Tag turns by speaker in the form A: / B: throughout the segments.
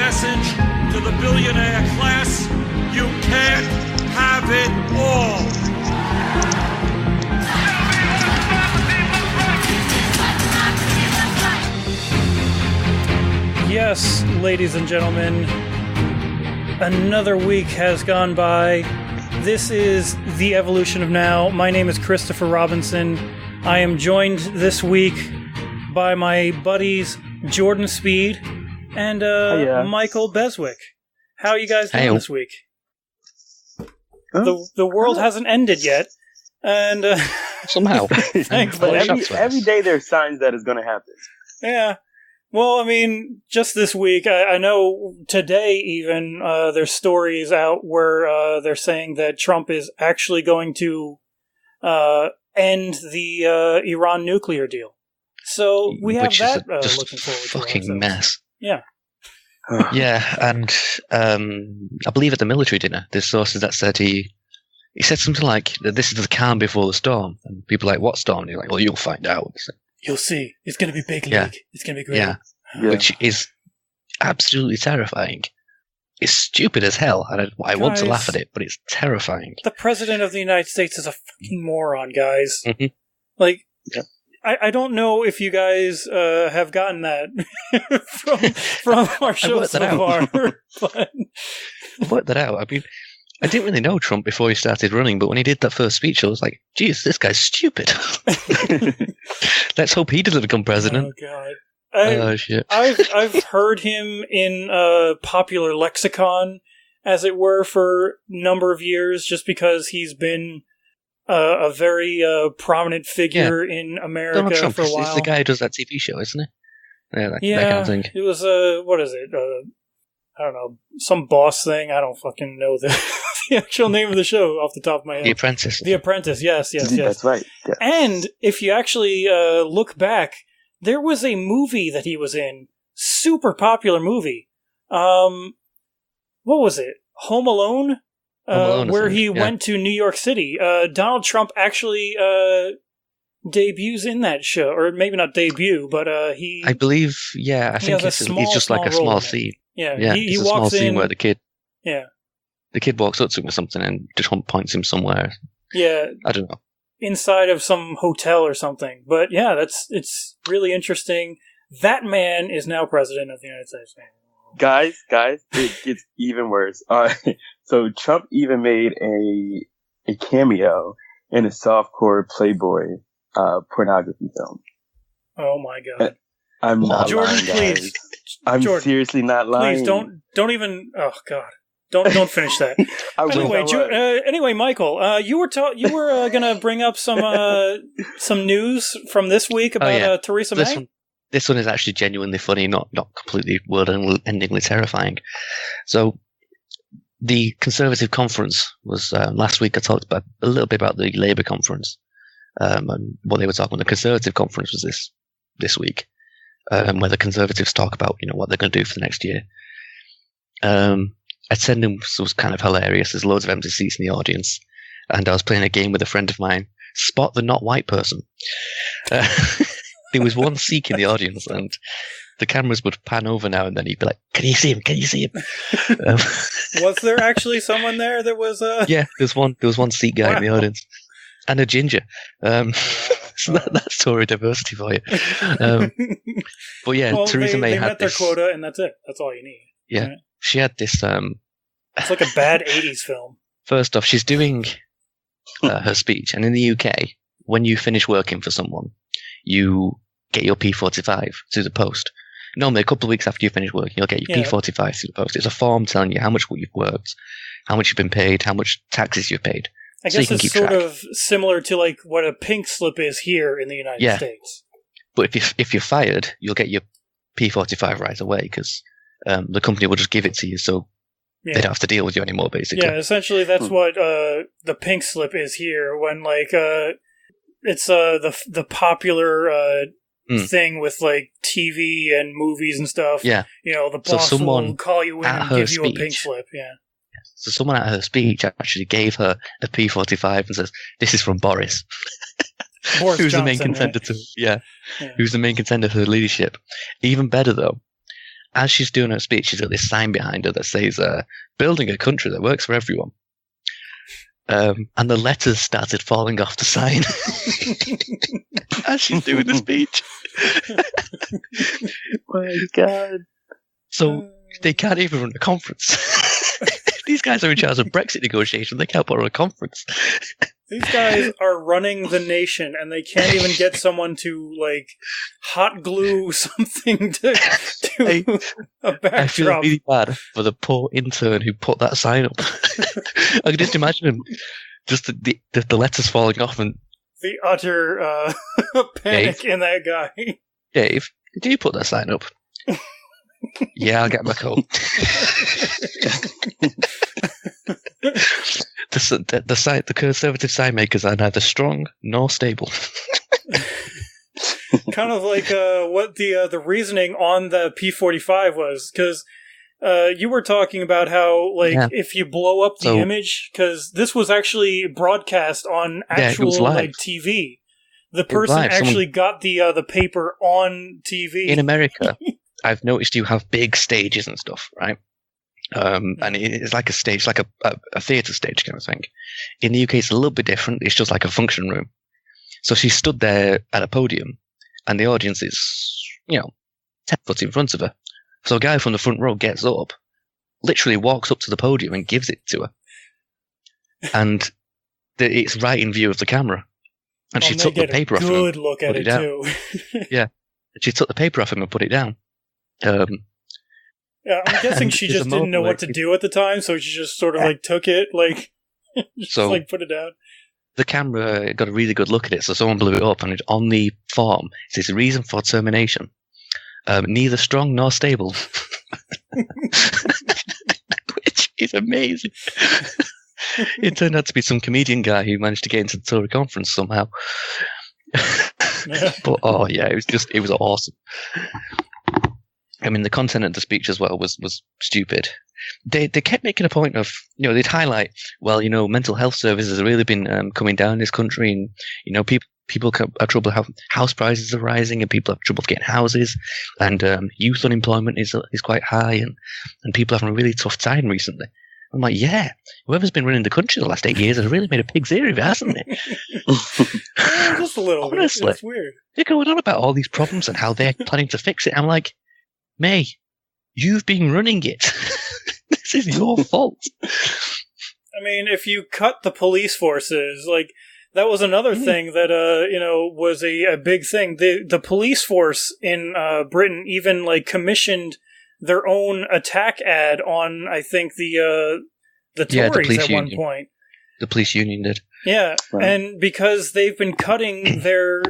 A: message to the billionaire class: you can't have it all.
B: Yes, ladies and gentlemen, another week has gone by. This is The Evolution of Now. My name is Christopher Robinson. I am joined this week by my buddies Jordan Speed and Michael Beswick. How are you guys doing this week? The world hasn't ended yet, and
C: somehow.
B: Thankfully.
D: Every day there's signs that it's going to happen.
B: Yeah. Well, I mean, just this week, I know today even there's stories out where they're saying that Trump is actually going to end the Iran nuclear deal. So we have that looking forward to.
C: Fucking mess.
B: Yeah.
C: Yeah, and I believe at the military dinner, there's sources that said he said something like, "This is the calm before the storm," and people are like, "What storm?" And he's like, "Well, you'll find out."
B: You'll see. It's going to be big league.
C: Yeah.
B: It's going to be great.
C: Yeah. Which is absolutely terrifying. It's stupid as hell, and I want to laugh at it, but it's terrifying.
B: The President of the United States is a fucking moron, guys.
C: Mm-hmm.
B: Like, yeah. I don't know if you guys have gotten that from our show so far. But
C: I worked that out. I mean, I didn't really know Trump before he started running, but when he did that first speech, I was like, geez, this guy's stupid. Let's hope he doesn't become president.
B: Oh, God.
C: Shit.
B: I've heard him in popular lexicon, as it were, for a number of years, just because he's been a very prominent figure in America
C: Donald Trump
B: for a while.
C: He's the guy who does that TV show, isn't he? Yeah, that kind of thing.
B: It was, what is it? I don't know, some boss thing. I don't fucking know the actual name of the show off the top of my head.
C: The Apprentice.
B: The Apprentice, yes.
D: That's right. Yeah.
B: And if you actually look back, there was a movie that he was in, super popular movie. What was it? Home Alone? Where he went to New York City. Donald Trump actually debuts in that show, or maybe not debut, but he...
C: I believe, I think it's just like a small scene.
B: Yeah, he
C: it's a
B: walks
C: small
B: in
C: scene where the kid
B: walks
C: up to him or something, and Trump points him somewhere.
B: Yeah.
C: I don't know.
B: Inside of some hotel or something. But yeah, it's really interesting. That man is now president of the United States.
D: Guys, it gets even worse. So Trump even made a cameo in a softcore Playboy pornography film.
B: Oh my God.
D: I'm not
B: Jordan,
D: lying, guys.
B: please.
D: I'm
B: Jordan,
D: seriously not lying.
B: Please don't even. Oh God. Don't finish that. Anyway, Michael, you were going to bring up some news from this week about Theresa May.
C: This one is actually genuinely funny, not completely world-endingly terrifying. So, the Conservative conference was last week. I talked about a little bit about the Labour conference and what they were talking about. The Conservative conference was this week, where the Conservatives talk about what they're going to do for the next year. Attendance was kind of hilarious. There's loads of empty seats in the audience, and I was playing a game with a friend of mine. Spot the not white person. There was one Sikh in the audience, and the cameras would pan over now and then. He'd be like, "Can you see him? Can you see him?"
B: Was there actually someone there that was?
C: Yeah, there was one Sikh guy in the audience, and a ginger. So that's Tory diversity for you. But yeah, Theresa May
B: they
C: had
B: met their quota, and that's it. That's all you need.
C: Yeah. Right? She had this...
B: it's like a bad 80s film.
C: First off, she's doing her speech, and in the UK, when you finish working for someone, you get your P45 through the post. Normally, a couple of weeks after you finish working, you'll get your P45 through the post. It's a form telling you how much you've worked, how much you've been paid, how much taxes you've paid.
B: I guess it's sort of similar to like what a pink slip is here in the United States.
C: But if you're fired, you'll get your P45 right away, because... the company will just give it to you, so they don't have to deal with you anymore, basically.
B: Yeah, essentially that's what the pink slip is here, when it's the popular thing with like TV and movies and stuff.
C: Yeah.
B: The boss will call you in and give you a pink slip. Yeah.
C: So someone at her speech actually gave her a P45 and says, "This is from Boris."
B: Boris
C: who's
B: Johnson,
C: the main contender
B: right?
C: who's the main contender for the leadership. Even better though, as she's doing her speech, she's got this sign behind her that says, building a country that works for everyone. And the letters started falling off the sign as she's doing the speech.
D: My God.
C: So they can't even run a conference. These guys are in charge of Brexit negotiations. They can't put on a conference.
B: These guys are running the nation, and they can't even get someone to, like, hot glue something to a backdrop.
C: I feel really bad for the poor intern who put that sign up. I can just imagine him, just the letters falling off and...
B: The utter panic in that guy.
C: Dave, did you put that sign up? Yeah, I'll get my coat. The conservative sign makers are neither strong nor stable.
B: Kind of like what the reasoning on the P45 was, because you were talking about how if you blow up the image, because this was actually broadcast on actual TV. The person actually got the paper on TV
C: in America. I've noticed you have big stages and stuff, right? And it's like a stage, like a theatre stage kind of thing. In the UK, it's a little bit different. It's just like a function room. So she stood there at a podium, and the audience is, 10 foot in front of her. So a guy from the front row gets up, literally walks up to the podium and gives it to her. And it's right in view of the camera. And she took the paper off him.
B: Good look at it too.
C: Yeah. She took the paper off him and put it down.
B: Yeah, I'm guessing she just didn't know what to do at the time, so she just sort of took it, put it down.
C: The camera got a really good look at it, so someone blew it up, and on the form it says reason for termination: neither strong nor stable, which is amazing. It turned out to be some comedian guy who managed to get into the Tory conference somehow. But it was awesome. I mean, the content of the speech as well was stupid. They kept making a point of, they'd highlight, mental health services have really been coming down in this country, and people have trouble, house prices are rising, and people have trouble getting houses, and youth unemployment is quite high, and people are having a really tough time recently. I'm like, yeah, whoever's been running the country the last 8 years has really made a pig's ear of it, hasn't it?
B: Just a little
C: Honestly,
B: bit. It's weird.
C: They're going on about all these problems and how they're planning to fix it. I'm like, May, you've been running it. This is your fault.
B: I mean, if you cut the police forces, that was another thing that, was a big thing. The police force in Britain even, commissioned their own attack ad on, I think, the Tories at one point.
C: The police union did.
B: Yeah, right. And because they've been cutting their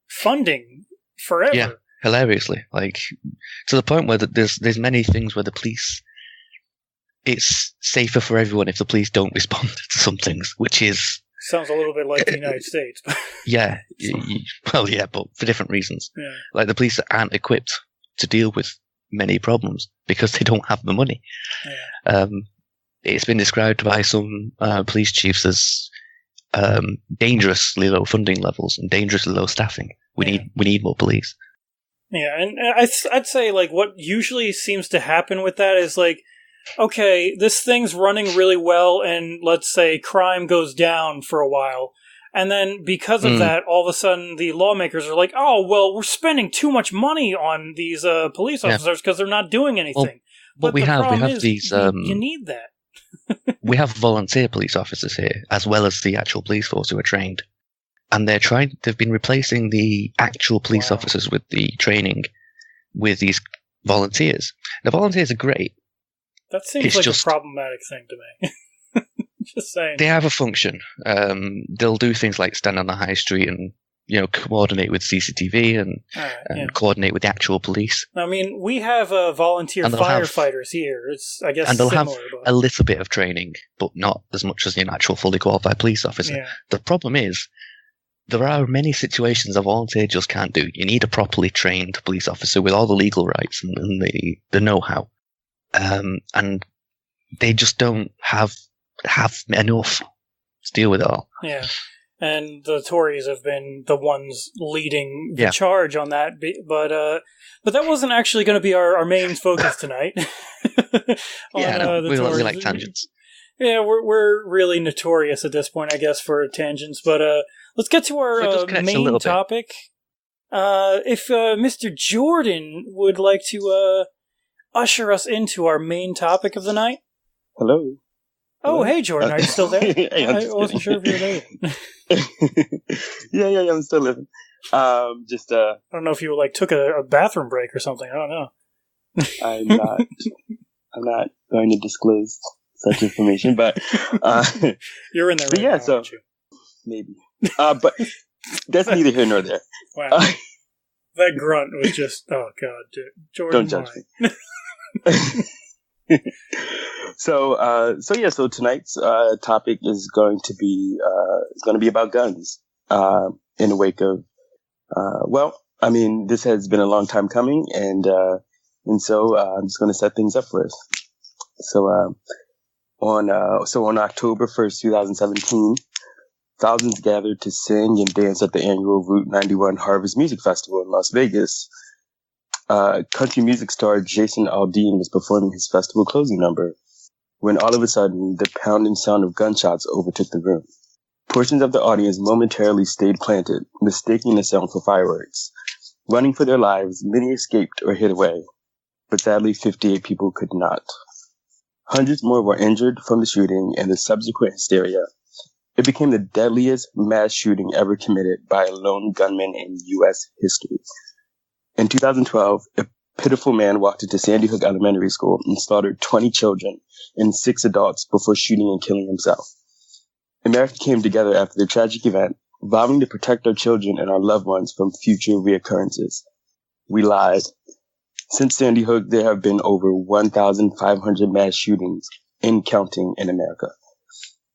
B: funding forever.
C: Yeah. Hilariously, to the point where there's many things where the police, it's safer for everyone if the police don't respond to some things, which is...
B: Sounds a little bit like the United States.
C: Yeah. But for different reasons. Yeah. The police aren't equipped to deal with many problems because they don't have the money. Yeah. It's been described by some police chiefs as dangerously low funding levels and dangerously low staffing. We need more police.
B: Yeah, and I'd say, what usually seems to happen with that is, okay, this thing's running really well, and let's say crime goes down for a while, and then because of that, all of a sudden the lawmakers are like, oh, well, we're spending too much money on these police officers because they're not doing anything.
C: Well, but we have these...
B: you need that.
C: We have volunteer police officers here, as well as the actual police force who are trained. And they've been replacing the actual police officers with the training with these volunteers. The volunteers are great.
B: That seems a problematic thing to me. Just saying.
C: They have a function. They'll do things like stand on the high street and, coordinate with CCTV and coordinate with the actual police.
B: I mean, we have volunteer firefighters here. It's, I guess,
C: and they'll
B: similar,
C: have a little bit of training, but not as much as an actual fully qualified police officer. Yeah. The problem is, there are many situations a volunteer just can't do. You need a properly trained police officer with all the legal rights and the know-how. And they just don't have enough to deal with it all.
B: Yeah. and the Tories have been the ones leading the
C: Yeah.
B: charge on that. But that wasn't actually going to be our main focus tonight.
C: We like tangents.
B: Yeah, we're really notorious at this point, I guess, for tangents. But let's get to our main topic. If Mr. Jordan would like to usher us into our main topic of the night.
D: Hello.
B: Oh, hey, Jordan, are you still there?
D: Hey,
B: I wasn't sure if you were there.
D: yeah, I'm still living.
B: I don't know if you took a bathroom break or something. I don't know.
D: I'm not going to disclose such information, but
B: you're in there.
D: Right now, aren't you? Maybe. But that's neither here nor there.
B: Wow. That grunt was just, oh God, dude. Jordan.
D: Don't judge me. So tonight's topic is going to be about guns. In the wake of, this has been a long time coming, and so I'm just going to set things up for us. So on October 1st, 2017, thousands gathered to sing and dance at the annual Route 91 Harvest Music Festival in Las Vegas. Country music star Jason Aldean was performing his festival closing number when all of a sudden the pounding sound of gunshots overtook the room. Portions of the audience momentarily stayed planted, mistaking the sound for fireworks. Running for their lives, many escaped or hid away, but sadly 58 people could not. Hundreds more were injured from the shooting and the subsequent hysteria. It became the deadliest mass shooting ever committed by a lone gunman in U.S. history. In 2012, a pitiful man walked into Sandy Hook Elementary School and slaughtered 20 children and 6 adults before shooting and killing himself. America came together after the tragic event, vowing to protect our children and our loved ones from future reoccurrences. We lied. Since Sandy Hook, there have been over 1,500 mass shootings and counting in America.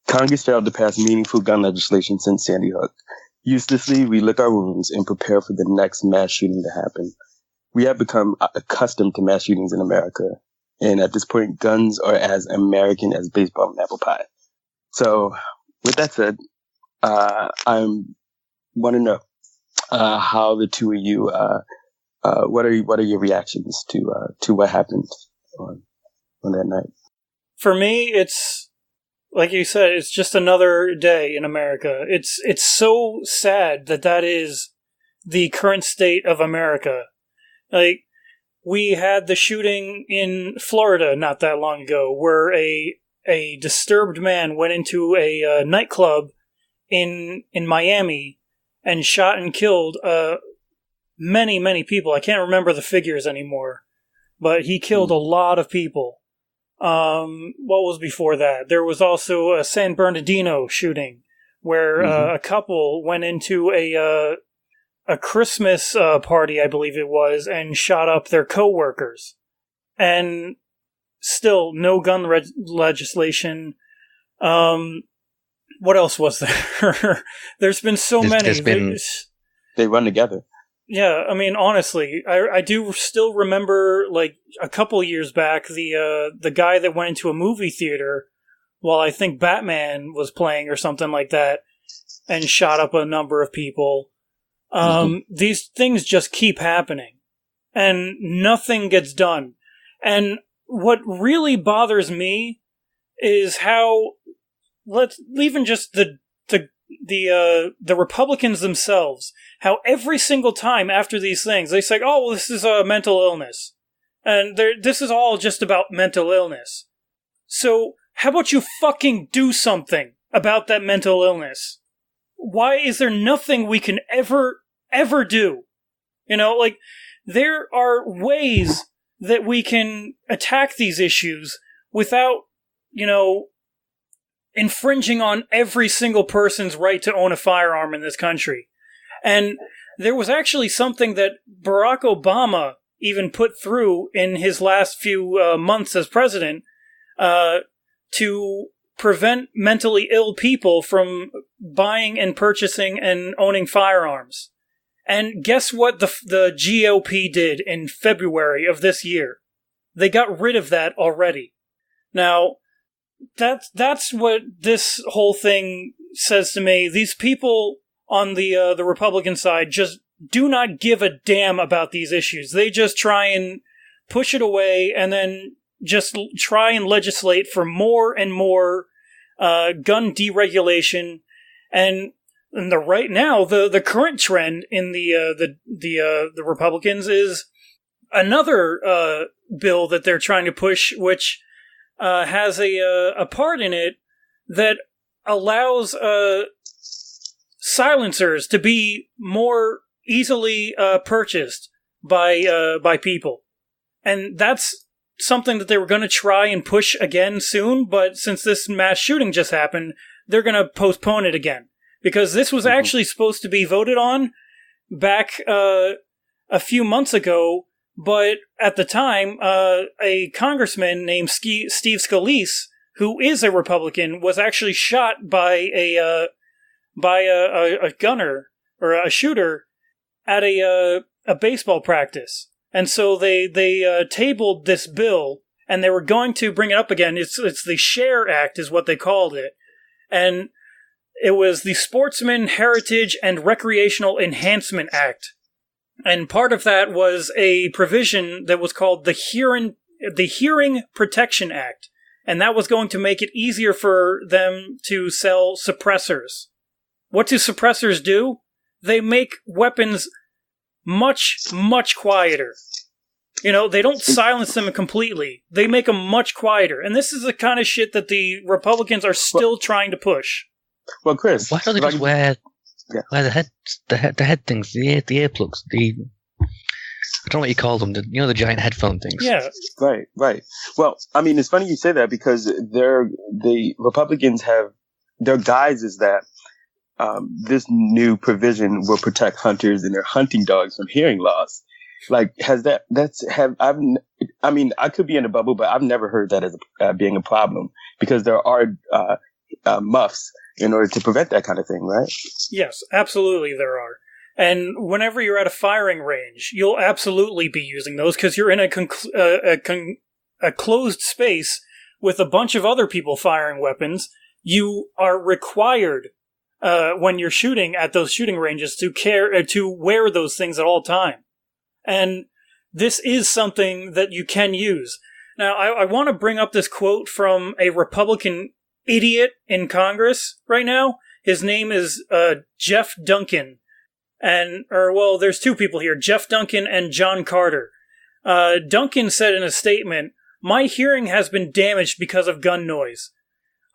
D: Congress failed to pass meaningful gun legislation since Sandy Hook. Uselessly, we lick our wounds and prepare for the next mass shooting to happen. We have become accustomed to mass shootings in America, and at this point, guns are as American as baseball and apple pie. So, with that said, I want to know how the two of you, what are your reactions to what happened on that night?
B: For me, it's like you said, it's just another day in America. It's so sad that is the current state of America. Like, we had the shooting in Florida not that long ago, where a disturbed man went into a nightclub in Miami and shot and killed many people. I can't remember the figures anymore, but he killed a lot of people. What was before that? There was also a San Bernardino shooting where a couple went into a Christmas party, I believe it was, and shot up their co-workers. And still, no gun legislation. What else was there? There's been so many.
D: They run together.
B: Yeah, I mean, honestly, I do still remember, like, a couple years back, the guy that went into a movie theater while I think Batman was playing or something like that and shot up a number of people. These things just keep happening and nothing gets done. And what really bothers me is how, even just the Republicans themselves, how every single time after these things, they say, oh, well, this is a mental illness. And this is all just about mental illness. So, how about you fucking do something about that mental illness? Why is there nothing we can ever do? You know, like, there are ways that we can attack these issues without, infringing on every single person's right to own a firearm in this country. And there was actually something that Barack Obama even put through in his last few months as president to prevent mentally ill people from buying and purchasing and owning firearms. And guess what the GOP did in February of this year? They got rid of that already. Now, that's what this whole thing says to me, these people on the Republican side just do not give a damn about these issues. They just try and push it away and then just try and legislate for more and more gun deregulation. And right now, the current trend in the Republicans is another bill that they're trying to push, which has a part in it that allows silencers to be more easily purchased by people. And that's something that they were going to try and push again soon, but since this mass shooting just happened, they're going to postpone it again. Because this was actually supposed to be voted on back a few months ago, but at the time, a congressman named Steve Scalise, who is a Republican, was actually shot by a gunner or a shooter at a baseball practice. And so they tabled this bill, and they were going to bring it up again. It's the SHARE Act is what they called it. And it was the Sportsman Heritage and Recreational Enhancement Act. And part of that was a provision that was called the Hearing Protection Act. And that was going to make it easier for them to sell suppressors. What do suppressors do? They make weapons much, much quieter. You know, they don't silence them completely. They make them much quieter. And this is the kind of shit that the Republicans are still trying to push.
D: Well, Chris,
C: why don't they just wear the head things, the earplugs, I don't know what you call them, the giant headphone things.
B: Yeah.
D: Right. Well, I mean, it's funny you say that because the Republicans have their guise is that this new provision will protect hunters and their hunting dogs from hearing loss. Like, I could be in a bubble, but I've never heard that as being a problem because there are muffs in order to prevent that kind of thing, right?
B: Yes, absolutely there are. And whenever you're at a firing range, you'll absolutely be using those because you're in a closed space with a bunch of other people firing weapons. You are required when you're shooting at those shooting ranges to wear those things at all time. And this is something that you can use. Now, I want to bring up this quote from a Republican idiot in Congress right now. His name is Jeff Duncan. There's two people here, Jeff Duncan and John Carter. Duncan said in a statement, "My hearing has been damaged because of gun noise.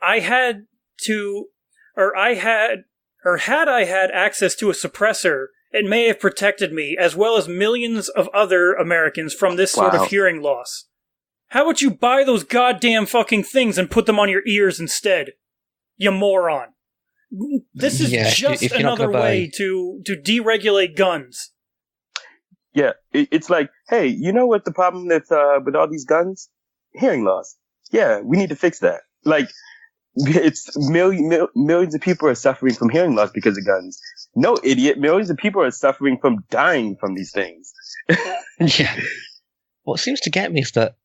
B: Had I had access to a suppressor, it may have protected me, as well as millions of other Americans from this sort of hearing loss." How about you buy those goddamn fucking things and put them on your ears instead? You moron. This is just another way to deregulate guns.
D: Yeah, it's like, hey, you know what the problem with all these guns? Hearing loss. Yeah, we need to fix that. Like, it's millions of people are suffering from hearing loss because of guns. No, idiot. Millions of people are suffering from dying from these things.
C: Yeah. What seems to get me is that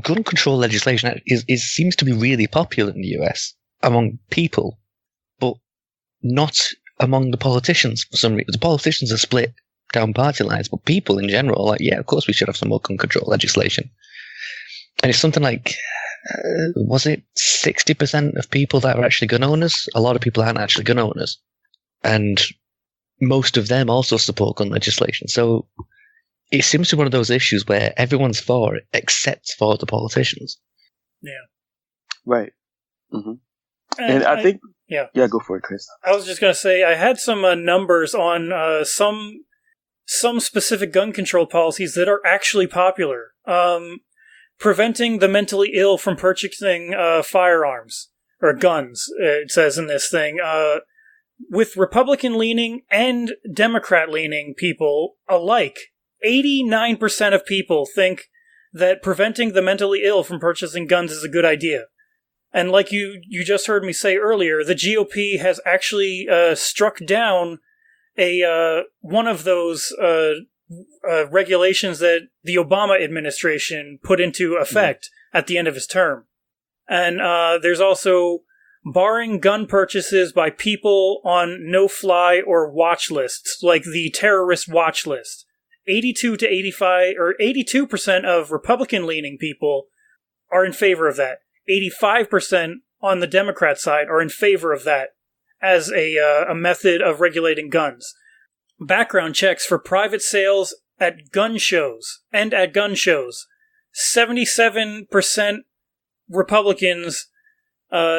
C: gun control legislation seems to be really popular in the US among people, but not among the politicians for some reason. The politicians are split down party lines, but people in general are like, yeah, of course we should have some more gun control legislation. And it's something like, was it 60% of people that are actually gun owners? A lot of people aren't actually gun owners. And most of them also support gun legislation. So it seems to be one of those issues where everyone's for it except for the politicians.
B: Yeah.
D: Right. Mm-hmm. And I think... Yeah, go for it, Chris.
B: I was just going to say, I had some numbers on some specific gun control policies that are actually popular. Preventing the mentally ill from purchasing firearms, or guns, it says in this thing. With Republican-leaning and Democrat-leaning people alike, 89% of people think that preventing the mentally ill from purchasing guns is a good idea. And like you just heard me say earlier, the GOP has actually struck down one of those regulations that the Obama administration put into effect at the end of his term. And there's also barring gun purchases by people on no-fly or watch lists, like the terrorist watch list. 82% of Republican-leaning people are in favor of that. 85% on the Democrat side are in favor of that as a method of regulating guns. Background checks for private sales at gun shows and at gun shows. 77% Republicans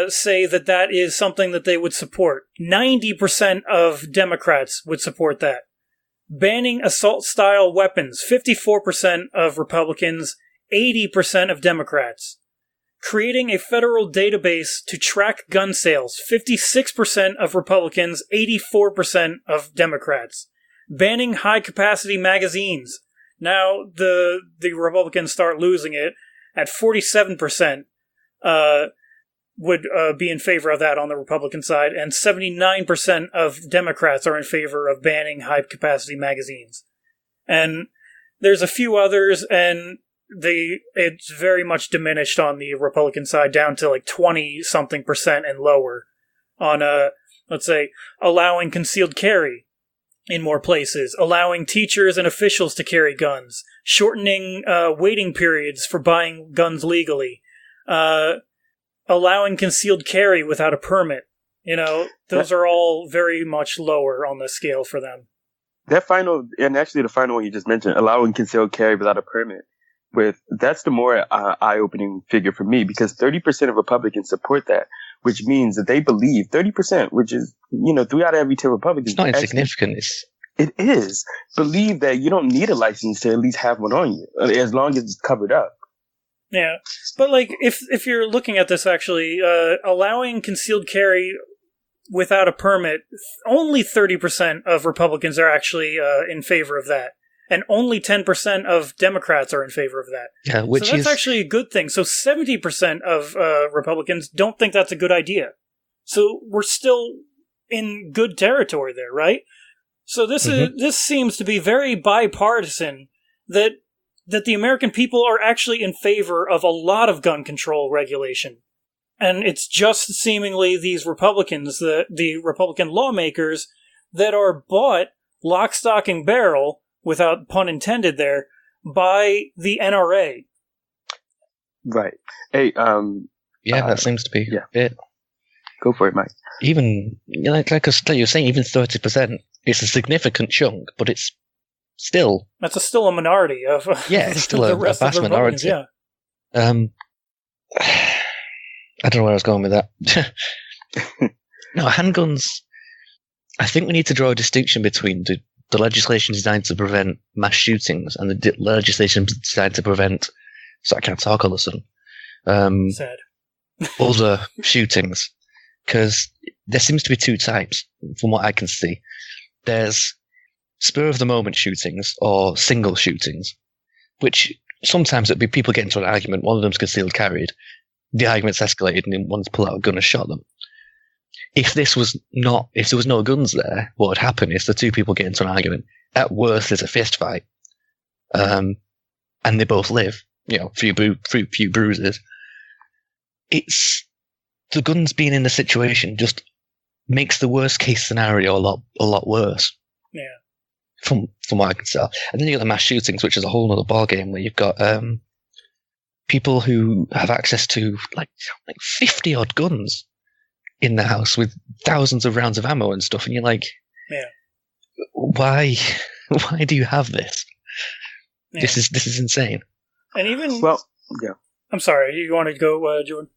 B: say that is something that they would support. 90% of Democrats would support that. Banning assault-style weapons. 54% of Republicans, 80% of Democrats. Creating a federal database to track gun sales. 56% of Republicans, 84% of Democrats. Banning high-capacity magazines. Now the Republicans start losing it at 47%. Would be in favor of that on the Republican side, and 79% of Democrats are in favor of banning high-capacity magazines. And there's a few others, and it's very much diminished on the Republican side, down to like 20-something% and lower on, let's say, allowing concealed carry in more places, allowing teachers and officials to carry guns, shortening waiting periods for buying guns legally, allowing concealed carry without a permit. Those are all very much lower on the scale for them.
D: That final, and actually the final one you just mentioned, allowing concealed carry without a permit, that's the more eye-opening figure for me, because 30% of Republicans support that, which means that they believe 30%, which is, 3 out of every 10 Republicans.
C: It's not insignificant.
D: It is. Believe that you don't need a license to at least have one on you, as long as it's covered up.
B: Yeah, but if you're looking at this actually, allowing concealed carry without a permit, only 30% of Republicans are actually in favor of that, and only 10% of Democrats are in favor of that.
C: Yeah,
B: so that's actually a good thing. So 70% of Republicans don't think that's a good idea. So we're still in good territory there, right? So this seems to be very bipartisan, that the American people are actually in favor of a lot of gun control regulation. And it's just seemingly these Republicans, the Republican lawmakers, that are bought lock, stock, and barrel, without pun intended there, by the NRA.
D: Right. Hey,
C: that seems to be it.
D: Go for it, Mike.
C: Even, like you're saying, even 30%, it's a significant chunk, but it's still...
B: That's still a minority of
C: it's still
B: the
C: a
B: rest
C: vast
B: of the
C: minority.
B: Yeah.
C: I don't know where I was going with that. No, handguns... I think we need to draw a distinction between the legislation designed to prevent mass shootings and the legislation designed to prevent... So I can't talk all of a sudden.
B: Sad.
C: Other shootings. Because there seems to be two types, from what I can see. There's spur-of-the-moment shootings or single shootings, which sometimes it'd be people get into an argument, one of them's concealed carried, the argument's escalated and one's pulled out a gun and shot them. If there was no guns there, what would happen is the two people get into an argument. At worst, there's a fist fight. And they both live, few bruises. It's the guns being in the situation just makes the worst case scenario a lot worse.
B: Yeah.
C: From what I can tell. And then you got the mass shootings, which is a whole other ballgame where you've got people who have access to like 50 odd guns in the house with thousands of rounds of ammo and stuff, and you're like, why do you have this? Yeah. This is insane.
B: And even
D: yeah.
B: I'm sorry, you want to go, Jordan?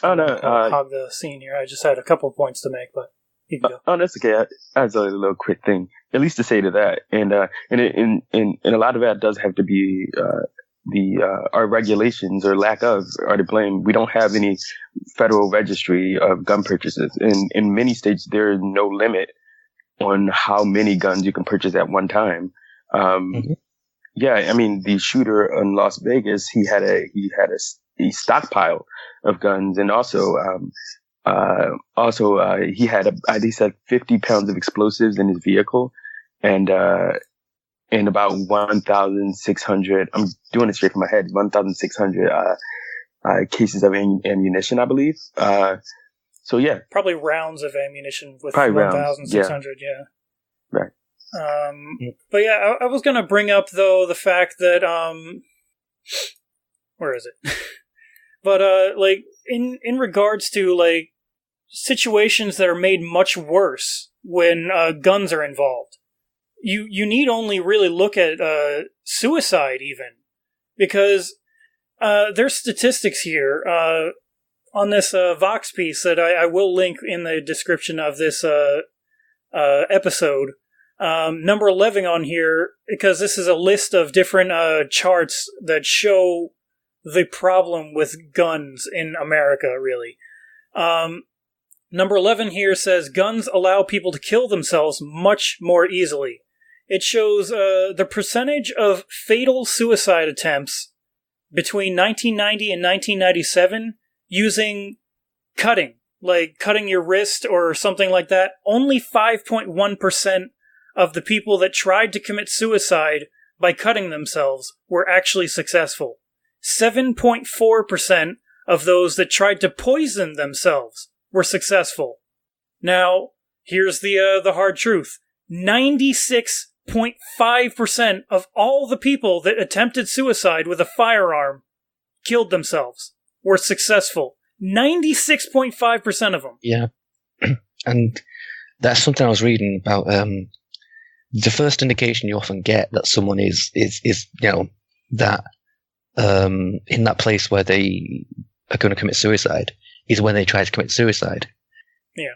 D: Oh no,
B: hog the scene here. I just had a couple of points to make, but you can go.
D: Oh, that's okay. I have a little quick thing, at least to say to that, and a lot of that does have to be our regulations or lack of are to blame. We don't have any federal registry of gun purchases. In many states, there is no limit on how many guns you can purchase at one time. Yeah, I mean, the shooter in Las Vegas, he had a stockpile of guns, and also he had at least 50 pounds of explosives in his vehicle, and about 1,600. I'm doing it straight from my head. 1,600 cases of ammunition, I believe. So yeah,
B: probably rounds of ammunition with
D: Probably
B: 1,600. Yeah.
D: Right.
B: But yeah, I was gonna bring up though the fact that where is it? But like in regards to like situations that are made much worse when guns are involved, you need only really look at suicide even, because there's statistics here on this Vox piece that I will link in the description of this episode. Number 11 on here, because this is a list of different charts that show the problem with guns in America, really. Number 11 here says guns allow people to kill themselves much more easily. It shows the percentage of fatal suicide attempts between 1990 and 1997 using cutting, like cutting your wrist or something like that. Only 5.1% of the people that tried to commit suicide by cutting themselves were actually successful. 7.4% of those that tried to poison themselves were successful. Now, here's the hard truth. 96.5% of all the people that attempted suicide with a firearm killed themselves, were successful. 96.5% of them.
C: Yeah. And that's something I was reading about. The first indication you often get that someone is that in that place where they are going to commit suicide is when they try to commit suicide.
B: Yeah.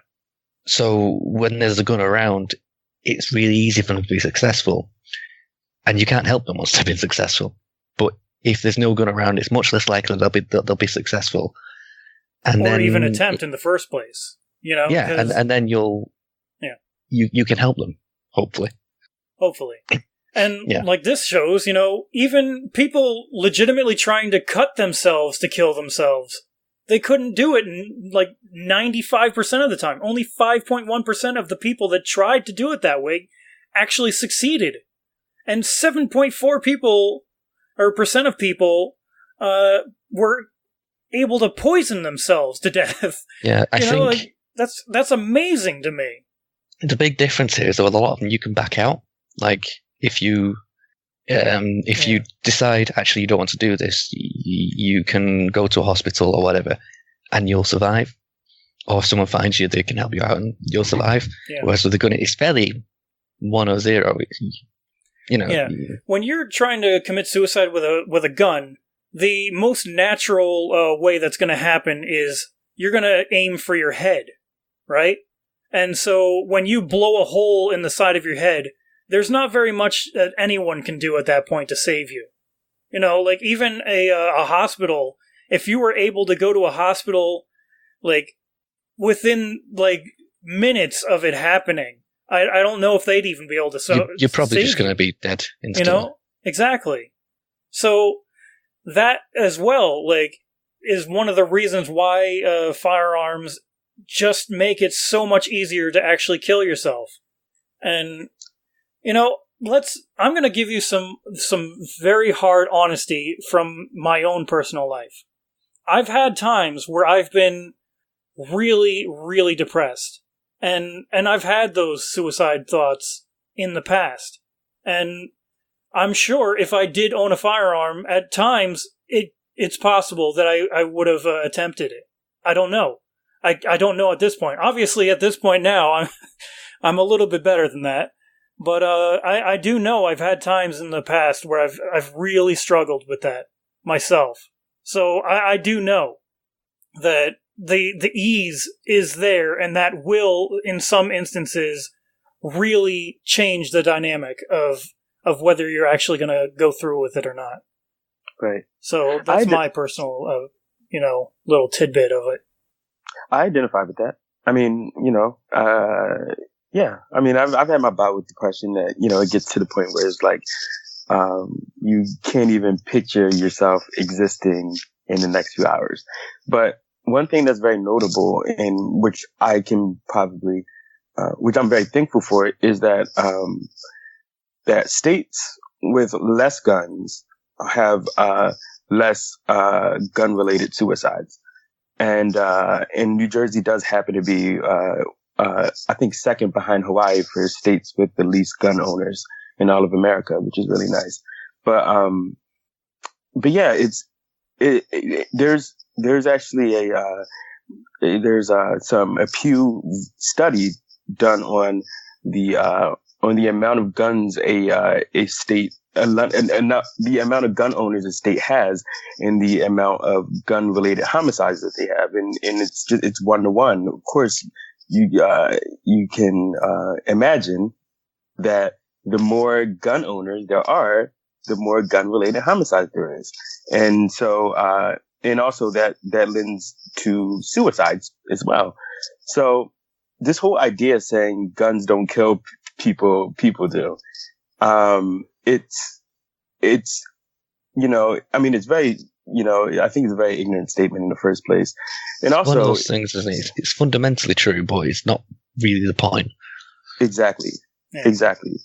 C: So when there's a gun around, it's really easy for them to be successful, and you can't help them once they've been successful. But if there's no gun around, it's much less likely they'll be successful, and
B: or even attempt in the first place.
C: Yeah, and then you can help them, hopefully. And like this shows, even people legitimately trying to cut themselves to kill themselves, they couldn't do it in like 95% of the time. Only 5.1% of the people that tried to do it that way actually succeeded. And 7.4% of people were able to poison themselves to death. Yeah, I think
B: that's amazing to me.
C: The big difference here is that with a lot of them you can back out. Like if you decide actually you don't want to do this, you can go to a hospital or whatever, and you'll survive. Or if someone finds you, they can help you out, and you'll survive. Yeah. Whereas with the gun, it's fairly 1 or 0.
B: Yeah. When you're trying to commit suicide with a gun, the most natural way that's going to happen is you're going to aim for your head, right? And so when you blow a hole in the side of your head, there's not very much that anyone can do at that point to save you. Like even a hospital, if you were able to go to a hospital, like within like minutes of it happening, I don't know if they'd even be able to
C: you're probably just going to be dead instantly.
B: Exactly. So that as well, like, is one of the reasons why firearms just make it so much easier to actually kill yourself. And I'm going to give you some very hard honesty from my own personal life. I've had times where I've been really, really depressed. And I've had those suicide thoughts in the past. And I'm sure if I did own a firearm, at times it's possible that I would have attempted it. I don't know. I don't know at this point. Obviously, at this point now, I'm a little bit better than that. But I do know I've had times in the past where I've really struggled with that myself. So I do know that the ease is there, and that will, in some instances, really change the dynamic of whether you're actually going to go through with it or not.
D: Right.
B: So that's my personal, little tidbit of it.
D: I identify with that. I mean, yeah. I mean, I've had my bout with depression that, it gets to the point where it's like, you can't even picture yourself existing in the next few hours. But one thing that's very notable, and which I can probably, which I'm very thankful for, is that, that states with less guns have, less, gun related suicides. and New Jersey does happen to be, I think, second behind Hawaii for states with the least gun owners in all of America, which is really nice. But yeah, there's actually a Pew study done on the amount of guns a state, and the amount of gun owners a state has, and the amount of gun related homicides that they have, and it's 1-to-1. Of course, you can imagine that the more gun owners there are, the more gun related homicides there is, and so and also that lends to suicides as well. So this whole idea of saying guns don't kill people do. It's I mean, it's very, I think it's a very ignorant statement in the first place. And also,
C: one of those things, isn't it? It's fundamentally true, but it's not really the point.
D: Exactly.
B: Yeah.
D: Exactly.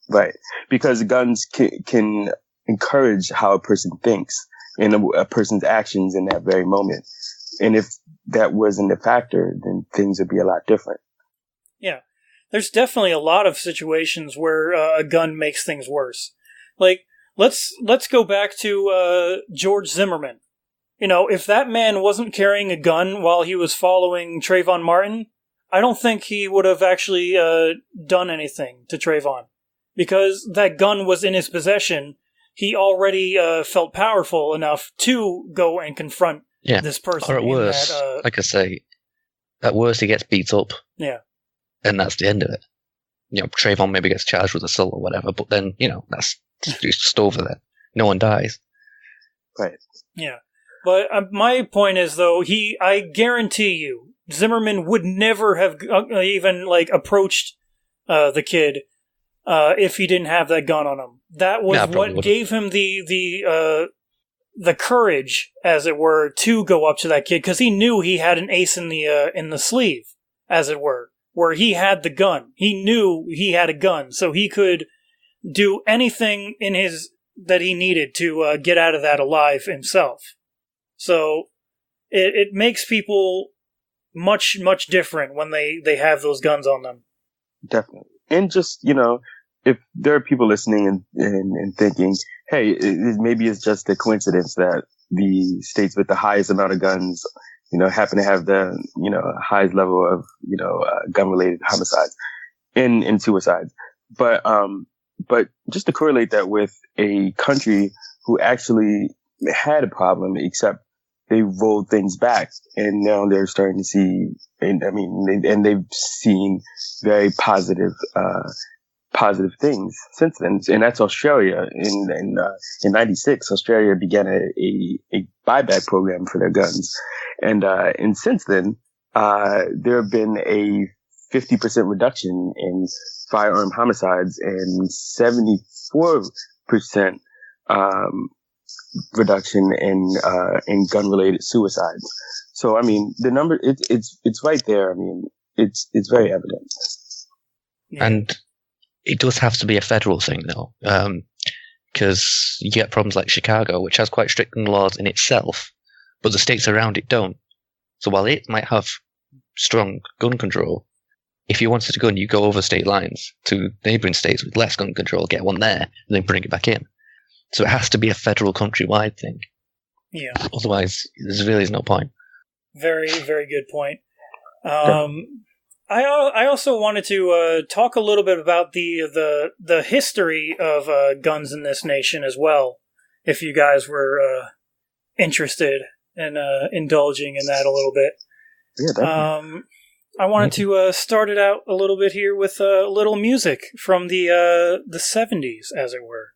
D: Right. Because guns can encourage how a person thinks and a person's actions in that very moment. And if that wasn't a factor, then things would be a lot different.
B: Yeah. There's definitely a lot of situations where a gun makes things worse. Like, let's go back to George Zimmerman. If that man wasn't carrying a gun while he was following Trayvon Martin, I don't think he would have actually done anything to Trayvon. Because that gun was in his possession, he already felt powerful enough to go and confront this person.
C: Or at worst, like I say, at worst he gets beat up.
B: Yeah.
C: And that's the end of it. Trayvon maybe gets charged with assault or whatever, but then, that's just over there. No one dies.
D: Right.
B: Yeah. But my point is, though, I guarantee you, Zimmerman would never have even, approached the kid if he didn't have that gun on him. That was what gave him the courage, as it were, to go up to that kid, because he knew he had an ace in the sleeve, as it were, where he had the gun. He knew he had a gun, so he could do anything that he needed to get out of that alive himself. So it makes people much, much different when they have those guns on them.
D: Definitely. And just, if there are people listening and thinking, hey, maybe it's just a coincidence that the states with the highest amount of guns, happen to have the, highest level of, gun-related homicides and suicides. But just to correlate that with a country who actually had a problem, except they rolled things back, and now they're starting to see, and they've seen very positive things since then. And that's Australia. In 96, Australia began a buyback program for their guns. And since then, there have been a 50% reduction in firearm homicides and 74% reduction in gun-related suicides. So, the number, it's right there. It's very evident.
C: And it does have to be a federal thing, though, because you get problems like Chicago, which has quite strict gun laws in itself, but the states around it don't. So while it might have strong gun control, if you wanted a gun, you go over state lines to neighbouring states with less gun control, get one there, and then bring it back in. So it has to be a federal countrywide thing.
B: Yeah.
C: Otherwise, there really is no point.
B: Very, very good point. I also wanted to talk a little bit about the history of guns in this nation as well, if you guys were interested in indulging in that a little bit.
D: Yeah, definitely.
B: I wanted to start it out a little bit here with a little music from the 70s, as it were.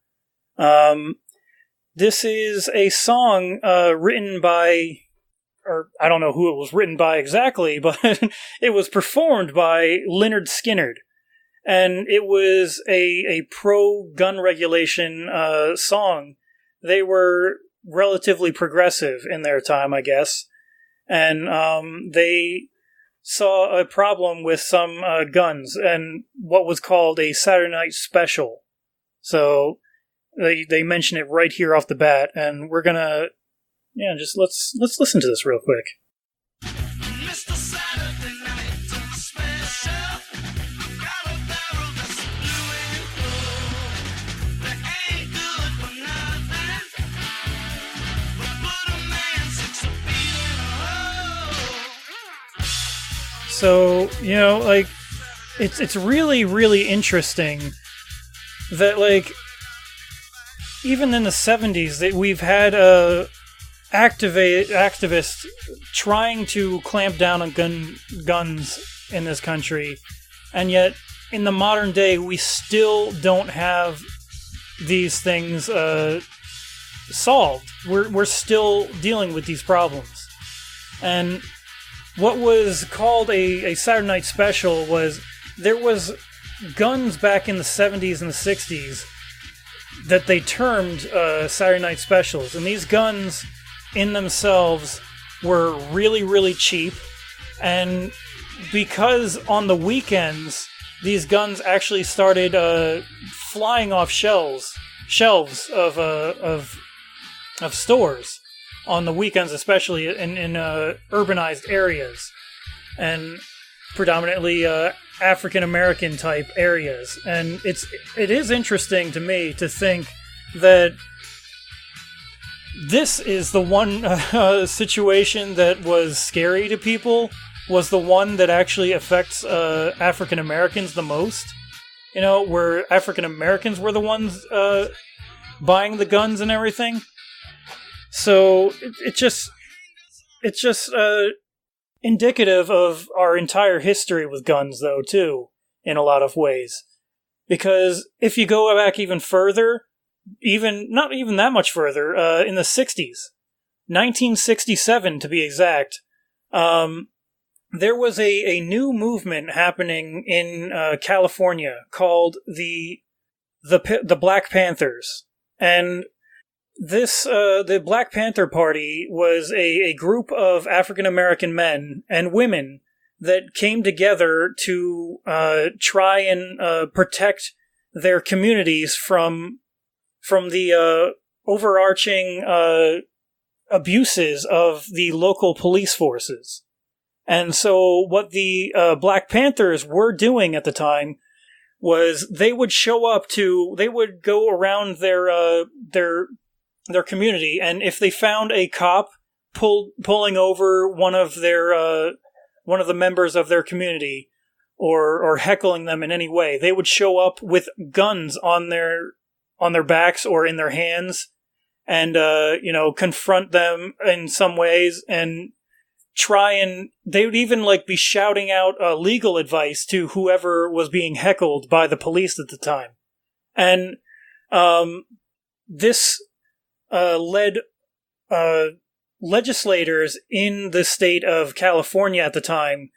B: This is a song written by, or I don't know who it was written by exactly, but it was performed by Lynyrd Skynyrd. And it was a pro-gun regulation song. They were relatively progressive in their time, I guess. And they saw a problem with some guns and what was called a Saturday Night Special. So they mention it right here off the bat, and we're gonna, just let's listen to this real quick.
A: Mr. Saturday Night Special. Got a barrel that's blue and gold. That ain't good for nothing. But put a man 6 feet in a hole.
B: So, you know, like, it's really, really interesting that, like, even in the 70s, that we've had activists trying to clamp down on guns in this country, and yet in the modern day, we still don't have these things solved. We're still dealing with these problems. And what was called a Saturday Night Special was there was guns back in the 70s and the 60s that they termed Saturday Night Specials. And these guns in themselves were really, really cheap. And because on the weekends, these guns actually started flying off shelves of stores on the weekends, especially in urbanized areas. And predominantly African American type areas, and it is interesting to me to think that this is the one situation that was scary to people, was the one that actually affects African Americans the most. You know, where African Americans were the ones buying the guns and everything. So it's just indicative of our entire history with guns, though, too, in a lot of ways. Because if you go back even further, not even that much further, in the 60s, 1967 to be exact, there was a new movement happening in California called the Black Panthers. And the Black Panther Party was a group of African American men and women that came together to try and protect their communities from the overarching abuses of the local police forces. And so what the Black Panthers were doing at the time was they would go around their community, and if they found a cop pulling over one of the members of their community or heckling them in any way, they would show up with guns on their backs or in their hands and confront them in some ways and they would even be shouting out legal advice to whoever was being heckled by the police at the time. And this led legislators in the state of California at the time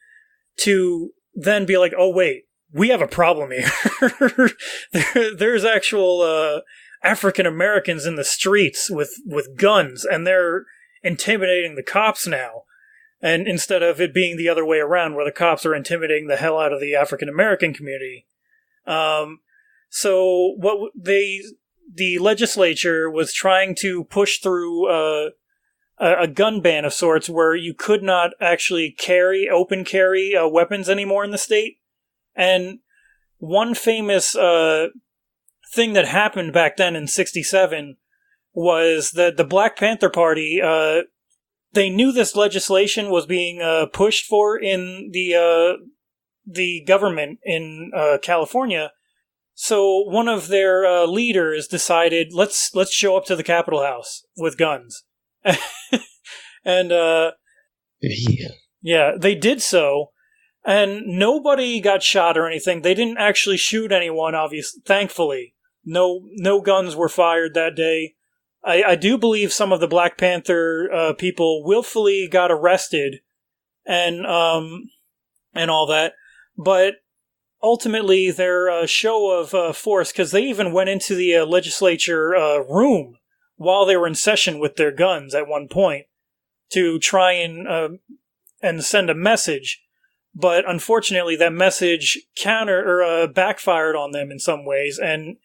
B: to then be like, oh wait, we have a problem here. There's actual African Americans in the streets with guns, and they're intimidating the cops now. And instead of it being the other way around, where the cops are intimidating the hell out of the African American community. So what the legislature was trying to push through a gun ban of sorts, where you could not actually open carry weapons anymore in the state. And one famous thing that happened back then in '67 was that the Black Panther Party, they knew this legislation was being pushed for in the government in California. So one of their leaders decided, let's show up to the Capitol House with guns. And yeah, they did so, and nobody got shot or anything. They didn't actually shoot anyone, obviously, thankfully. No guns were fired that day. I do believe some of the Black Panther people willfully got arrested and all that, but ultimately their show of force, because they even went into the legislature room while they were in session with their guns at one point to try and send a message, but unfortunately that message backfired on them in some ways, and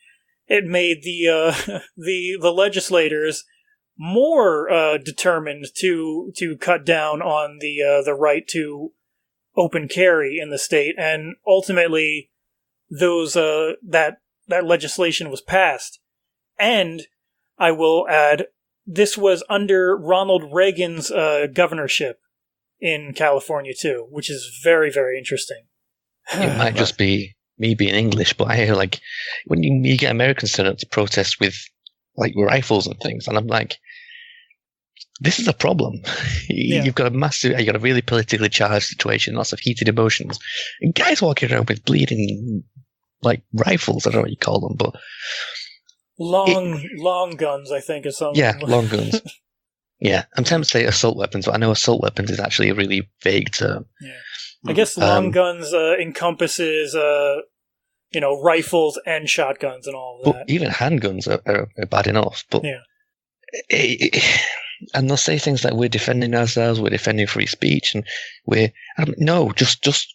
B: it made the legislators more determined to cut down on the right to open carry in the state, and ultimately those that legislation was passed. And I will add, this was under Ronald Reagan's governorship in California too, which is very, very interesting.
C: It might just be me being English, but I hear like when you get Americans turn up to protest with like rifles and things, and I'm like, this is a problem. You've got a really politically charged situation, lots of heated emotions, and guys walking around with bleeding like rifles. I don't know what you call them, but
B: long guns, I think, is something.
C: Yeah, long guns. Yeah, I'm tempted to say assault weapons, but I know assault weapons is actually a really vague term.
B: Yeah, I guess long guns encompasses rifles and shotguns and all of that.
C: But even handguns are bad enough. But
B: yeah.
C: And they'll say things like, we're defending ourselves, we're defending free speech, and no, just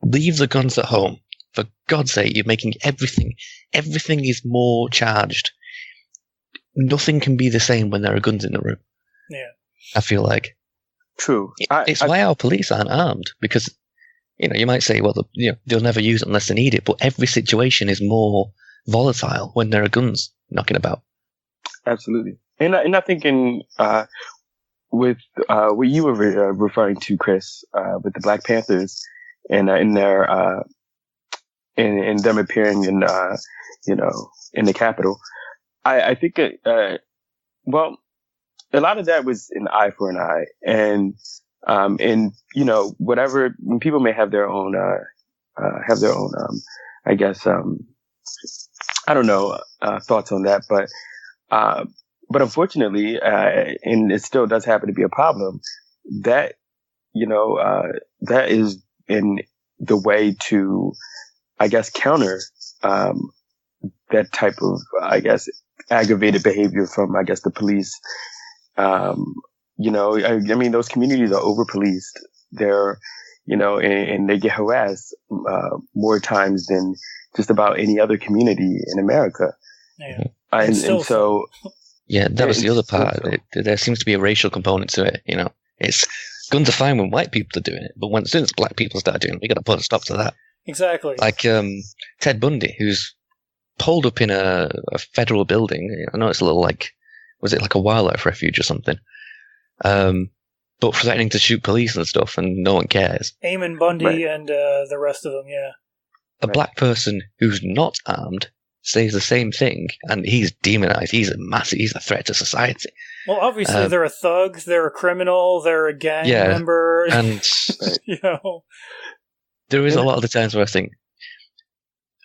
C: leave the guns at home. For God's sake, you're making everything is more charged. Nothing can be the same when there are guns in the room.
B: Yeah.
C: I feel like.
D: True.
C: It's why our police aren't armed, because, you might say, well, they'll never use it unless they need it, but every situation is more volatile when there are guns knocking about.
D: Absolutely. And I think with what you were referring to, Chris, with the Black Panthers and in their in them appearing in in the Capitol, I think well, a lot of that was an eye for an eye, and whatever, when people may have their own I guess I don't know thoughts on that, but unfortunately, and it still does happen to be a problem, that, that is in the way to, I guess, counter that type of, I guess, aggravated behavior from, I guess, the police. I mean, those communities are over-policed. They're, and they get harassed more times than just about any other community in America.
B: Yeah.
D: And so...
C: Yeah, that was the other part. There seems to be a racial component to it. It's guns are fine when white people are doing it, but as soon as black people start doing it, we got to put a stop to that.
B: Exactly.
C: Like Ted Bundy, who's holed up in a federal building. I know it's a little was it like a wildlife refuge or something? But threatening to shoot police and stuff, and no one cares.
B: Eamon Bundy
D: Right.
B: and the rest of them, yeah.
C: A black person who's not armed says the same thing, and he's demonized. He's a threat to society.
B: Well, obviously they're a thug, they're a criminal, they're a gang member.
C: And there is a lot of the times where I think,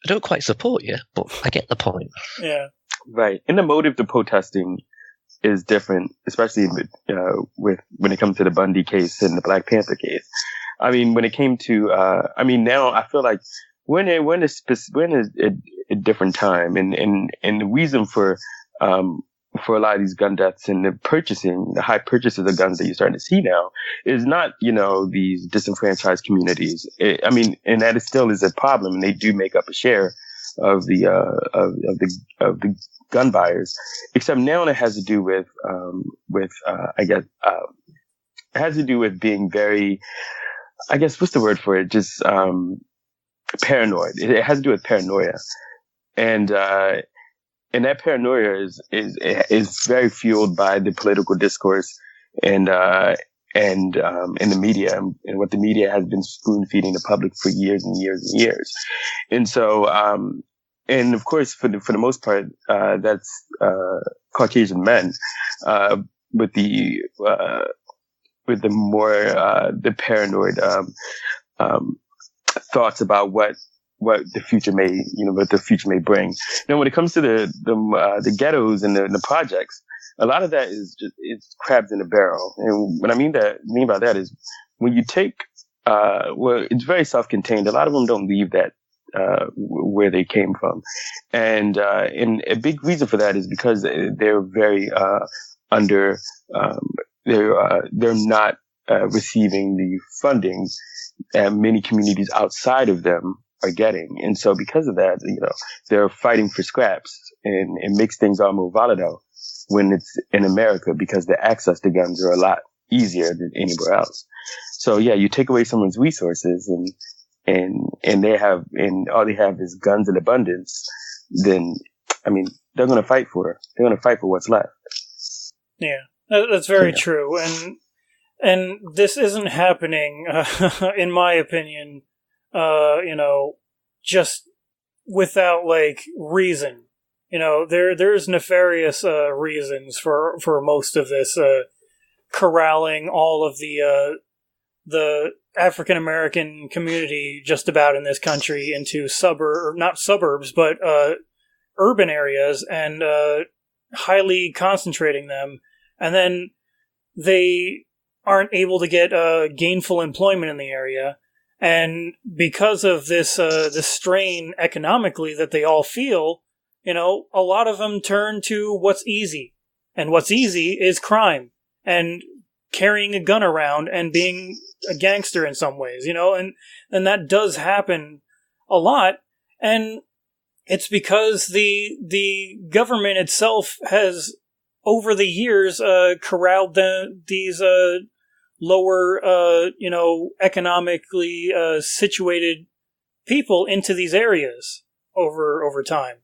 C: I don't quite support you, but I get the point.
B: Yeah.
D: Right. And the motive to protesting is different, especially with when it comes to the Bundy case and the Black Panther case. I mean, when it came to, now I feel like we're in a different time, and the reason for a lot of these gun deaths and the high purchases of guns that you're starting to see now is not, these disenfranchised communities. And that still is a problem, and they do make up a share of the gun buyers. Except now it has to do with I guess it has to do with being very, I guess, what's the word for it? Just paranoid. It has to do with paranoia, and that paranoia is very fueled by the political discourse and in the media, and what the media has been spoon feeding the public for years and years and years. And so, and of course, for the most part, that's Caucasian men with the more the paranoid thoughts about what the future may bring. Now, when it comes to the ghettos and the projects, a lot of that it's crabs in a barrel. And what I mean by that is when you take, it's very self-contained. A lot of them don't leave that where they came from, and a big reason for that is because they're very they're not receiving the funding that many communities outside of them are getting. And so because of that, they're fighting for scraps, and it makes things all more volatile. when it's in America, because the access to guns are a lot easier than anywhere else. So yeah, you take away someone's resources and they have, and all they have is guns in abundance, then, I mean, they're going to fight for what's left.
B: Yeah, that's very true. And this isn't happening, in my opinion, just without, like, reason. There's nefarious reasons for most of this, corralling all of the African American community just about in this country into not suburbs, but urban areas, and highly concentrating them, and then they aren't able to get gainful employment in the area, and because of this strain economically that they all feel, a lot of them turn to what's easy, and what's easy is crime and carrying a gun around and being a gangster in some ways, and that does happen a lot, and it's because the government itself has, over the years, corralled these lower, economically situated people into these areas over time.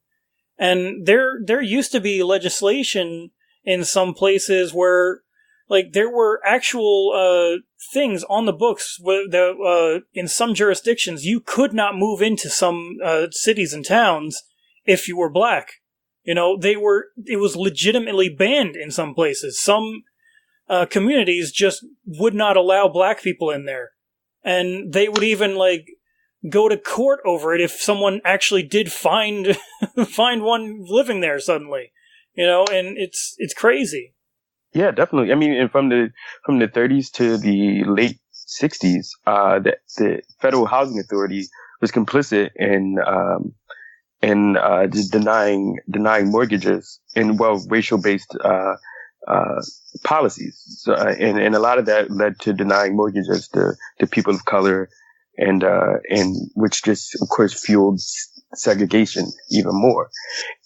B: And there used to be legislation in some places where, like, there were actual things on the books that in some jurisdictions you could not move into some cities and towns if you were black. It was legitimately banned in some places. Some communities just would not allow black people in there, and they would even, like, go to court over it if someone actually did find one living there suddenly. And it's crazy.
D: Yeah, definitely. I mean, and from the 30s to the late 60s, the Federal Housing Authority was complicit in just denying mortgages in, racial-based policies. So, and a lot of that led to denying mortgages to people of color, and which just, of course, fueled segregation even more,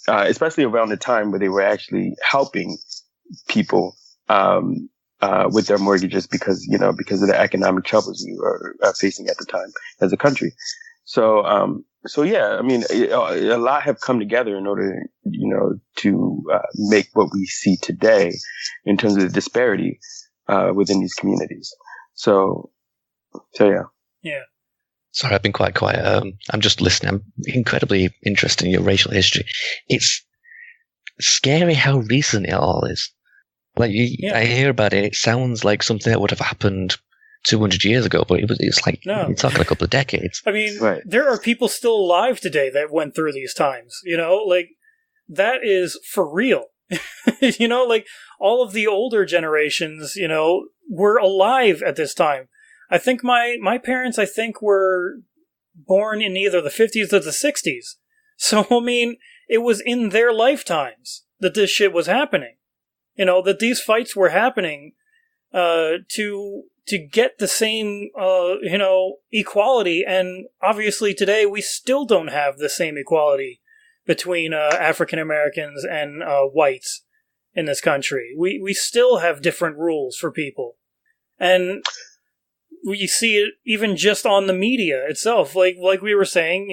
D: especially around the time where they were actually helping people with their mortgages because of the economic troubles we were facing at the time as a country. So yeah, I mean, a lot have come together in order, to make what we see today in terms of the disparity within these communities. So yeah.
B: Yeah.
C: Sorry, I've been quite quiet. I'm just listening. I'm incredibly interested in your racial history. It's scary how recent it all is. Like, I hear about it. It sounds like something that would have happened 200 years ago, but it's like, you're talking a couple of decades.
B: I mean, There are people still alive today that went through these times, like, that is for real. Like, all of the older generations, were alive at this time. I think my parents, were born in either the 50s or the 60s. So, I mean, it was in their lifetimes that this shit was happening. That these fights were happening to get the same, equality. And obviously today we still don't have the same equality between African Americans and whites in this country. We still have different rules for people. And we see it even just on the media itself. Like we were saying,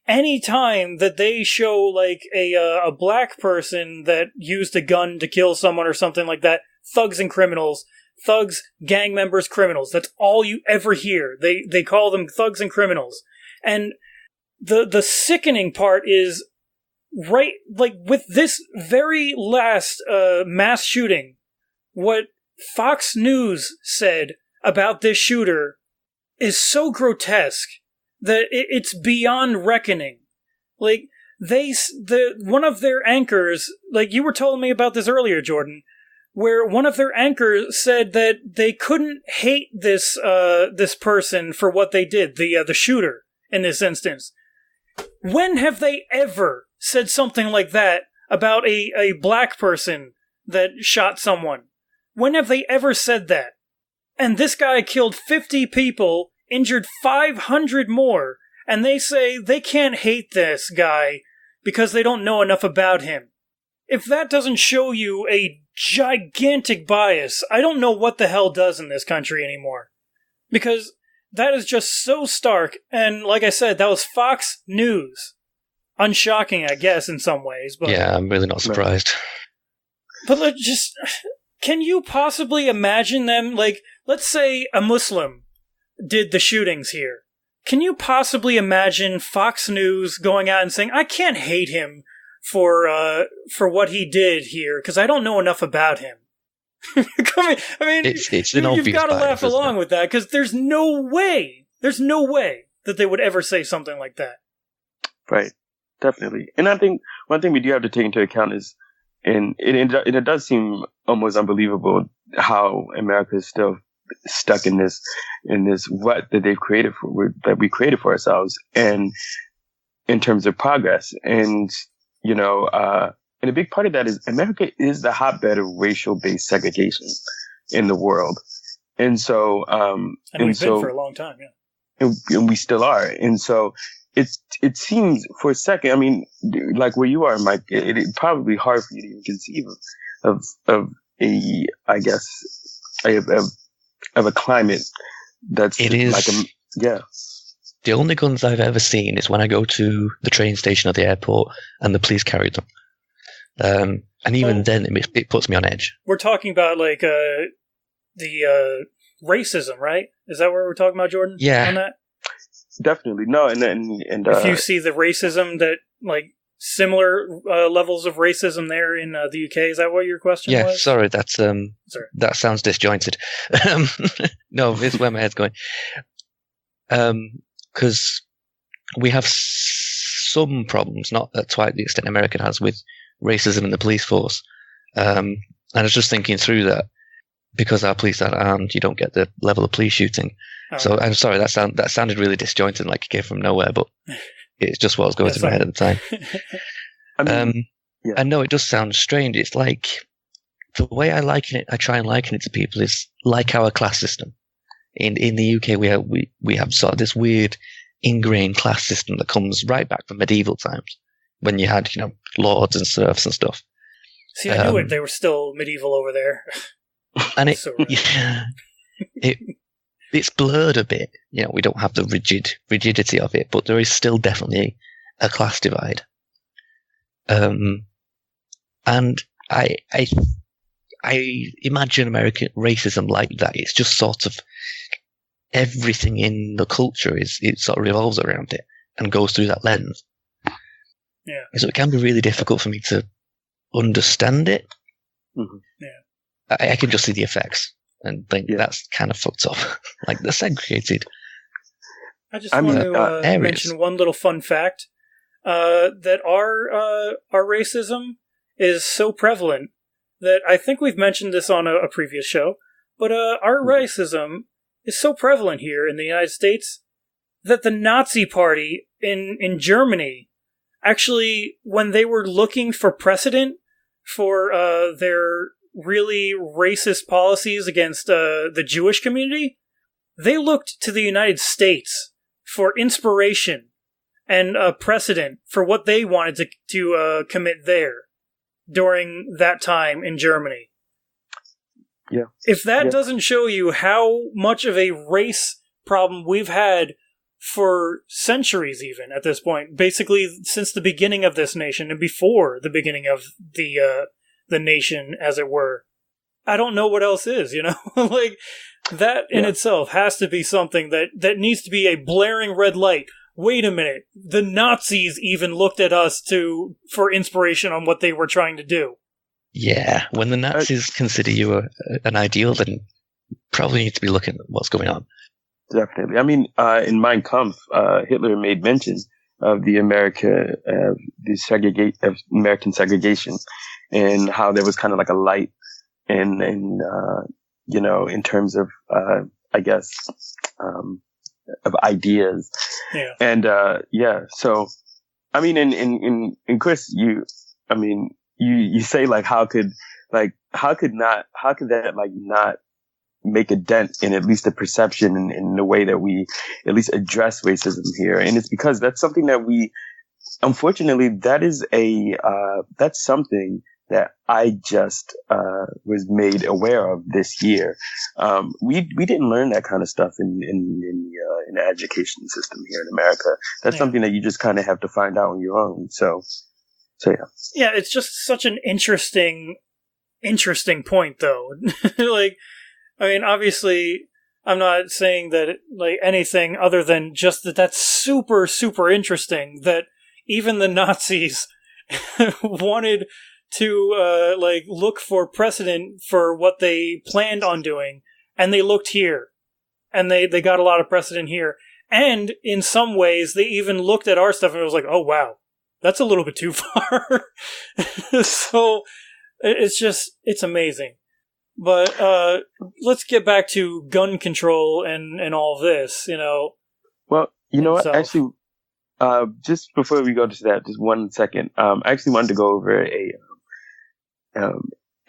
B: any time that they show, like, a black person that used a gun to kill someone or something like that, thugs and criminals, thugs, gang members, criminals, that's all you ever hear. They call them thugs and criminals. And the sickening part is, right, like, with this very last mass shooting, what Fox News said about this shooter is so grotesque that it's beyond reckoning. Like, one of their anchors, like, you were telling me about this earlier, Jordan, where one of their anchors said that they couldn't hate this person for what they did, the shooter in this instance. When have they ever said something like that about a black person that shot someone? When have they ever said that? And this guy killed 50 people, injured 500 more, and they say they can't hate this guy because they don't know enough about him. if that doesn't show you a gigantic bias, I don't know what the hell does in this country anymore. Because that is just so stark, and like I said, that was Fox News. Unshocking, I guess, in some ways. But
C: Yeah, I'm really not surprised.
B: But can you possibly imagine them, like, let's say a Muslim did the shootings here. Can you possibly imagine Fox News going out and saying, I can't hate him for what he did here, because I don't know enough about him? I mean,
C: it's an
B: you've
C: obvious
B: got to
C: bias,
B: laugh
C: isn't
B: along
C: it?
B: with that, because there's no way that they would ever say something like that.
D: Right. Definitely. And I think one thing we do have to take into account is, and it does seem almost unbelievable how America is still stuck in this rut that they've created that we created for ourselves, and in terms of progress. And, you know, and a big part of that is America is the hotbed of racial-based segregation in the world. And so,
B: and we've been for a long time, yeah.
D: And we still are. And so it seems for a second, I mean, like where you are, Mike, it's probably hard for you to even conceive of a, I guess, of a climate that's
C: It is.
D: like yeah.
C: The only guns I've ever seen is when I go to the train station or the airport and the police carry them. And even then, it puts me on edge.
B: We're talking about, like, the racism, right? Is that what we're talking about, Jordan?
C: Yeah.
B: On that?
D: Definitely. No, and
B: If you see the racism that, like, similar levels of racism there in the UK, is that what your question
C: Yeah,
B: was?
C: sorry, that's
B: Sorry.
C: that sounds disjointed. No, it's where my head's going. Because we have some problems, not at quite the extent America has, with racism in the police force. And I was just thinking through that, because our police aren't armed, you don't get the level of police shooting.
B: Oh.
C: So I'm sorry, that sounded really disjointed, like it came from nowhere, but it's just what was going through my head at the time.
D: I mean, yeah.
C: I know it does sound strange. It's like, the way I try and liken it to people is like our class system. In the UK, we have sort of this weird ingrained class system that comes right back from medieval times, when you had, lords and serfs and stuff.
B: See, I knew they were still medieval over there.
C: And
B: So right.
C: it's blurred a bit. We don't have the rigidity of it, but there is still definitely a class divide. And I imagine American racism like that. It's just sort of everything in the culture it sort of revolves around it and goes through that lens.
B: Yeah.
C: So it can be really difficult for me to understand it.
D: Mm-hmm.
B: Yeah.
C: I can just see the effects and think that's kind of fucked up. Like, they're segregated.
B: I just want to mention one little fun fact, that our racism is so prevalent that I think we've mentioned this on a previous show, but our racism is so prevalent here in the United States that the Nazi Party in Germany, actually, when they were looking for precedent for their really racist policies against the Jewish community, they looked to the United States for inspiration and precedent for what they wanted to commit there during that time in Germany.
D: Yeah.
B: If that doesn't show you how much of a race problem we've had for centuries, even at this point, basically since the beginning of this nation and before the beginning of the nation, as it were, I don't know what else is, like, that in itself has to be something that needs to be a blaring red light. Wait a minute, the Nazis even looked at us for inspiration on what they were trying to do.
C: Yeah, when the Nazis consider you an ideal, then you probably need to be looking at what's going on.
D: Definitely. I mean, in Mein Kampf, Hitler made mention of the American segregation, and how there was kind of like a light in terms of, I guess, of ideas.
B: Yeah.
D: And, so, I mean, in Chris, you say, like, how could that, like, not make a dent in at least the perception and in the way that we at least address racism here? And it's because that's something that unfortunately, that's something that I just was made aware of this year. We didn't learn that kind of stuff in the education system here in America. That's something that you just kind of have to find out on your own. So yeah.
B: Yeah, it's just such an interesting point, though. Like, I mean, obviously, I'm not saying that like anything other than just that's super, super interesting that even the Nazis wanted to look for precedent for what they planned on doing, and they looked here, and they got a lot of precedent here. And in some ways, they even looked at our stuff and it was like, oh wow, that's a little bit too far. So it's amazing. But let's get back to gun control and all this, you know.
D: Well, you know what? Actually, just before we go to that, just 1 second. I actually wanted to go over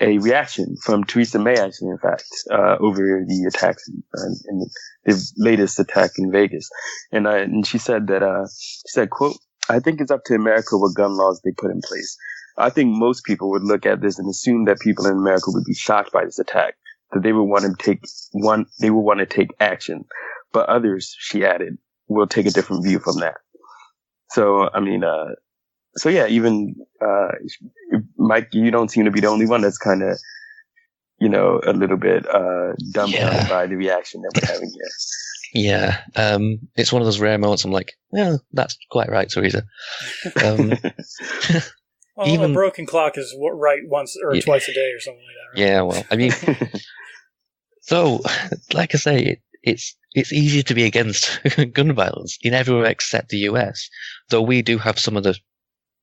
D: a reaction from Theresa May, actually, in fact, over the attacks and the latest attack in Vegas. And she said that, quote, "I think it's up to America what gun laws they put in place. I think most people would look at this and assume that people in America would be shocked by this attack, that they would want to take action. But others," she added, "will take a different view from that." So, I mean, so yeah, even, Mike, you don't seem to be the only one that's kind of, you know, a little bit, dumbfounded by the reaction that we're having here.
C: Yeah. It's one of those rare moments I'm like, yeah, that's quite right, Theresa.
B: Well, even a broken clock is right once or twice a day or something like that, right?
C: Yeah, well, I mean, so, like I say, it's easy to be against gun violence in everywhere except the US, though we do have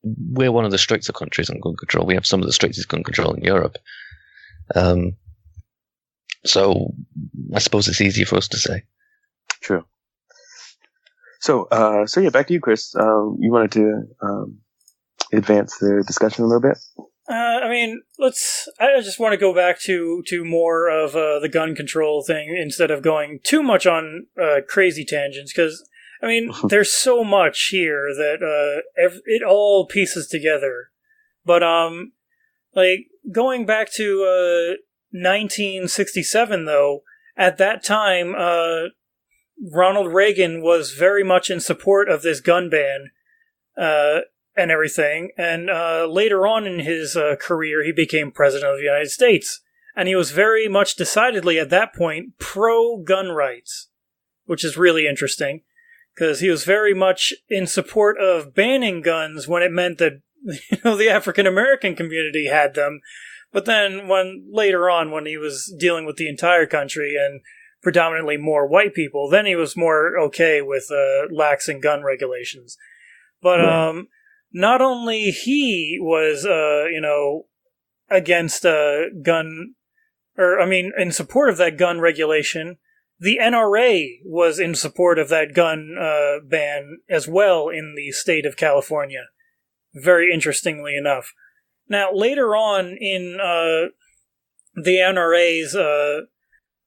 C: we're one of the stricter countries on gun control. We have some of the strictest gun control in Europe. So I suppose it's easier for us to say.
D: True. So yeah, back to you, Chris. You wanted to advance the discussion a little bit?
B: I mean, I just want to go back to more of the gun control thing instead of going too much on crazy tangents, because, I mean, there's so much here that it all pieces together. But, like, going back to 1967, though, at that time, Ronald Reagan was very much in support of this gun ban, and everything, and later on in his career, he became president of the United States, and he was very much decidedly at that point pro-gun rights, which is really interesting, because he was very much in support of banning guns when it meant that, you know, the African American community had them, but then later on, when he was dealing with the entire country and predominantly more white people, then he was more okay with laxing gun regulations. But not only he was, against in support of that gun regulation, the NRA was in support of that gun ban as well in the state of California. Very interestingly enough. Now, later on in the NRA's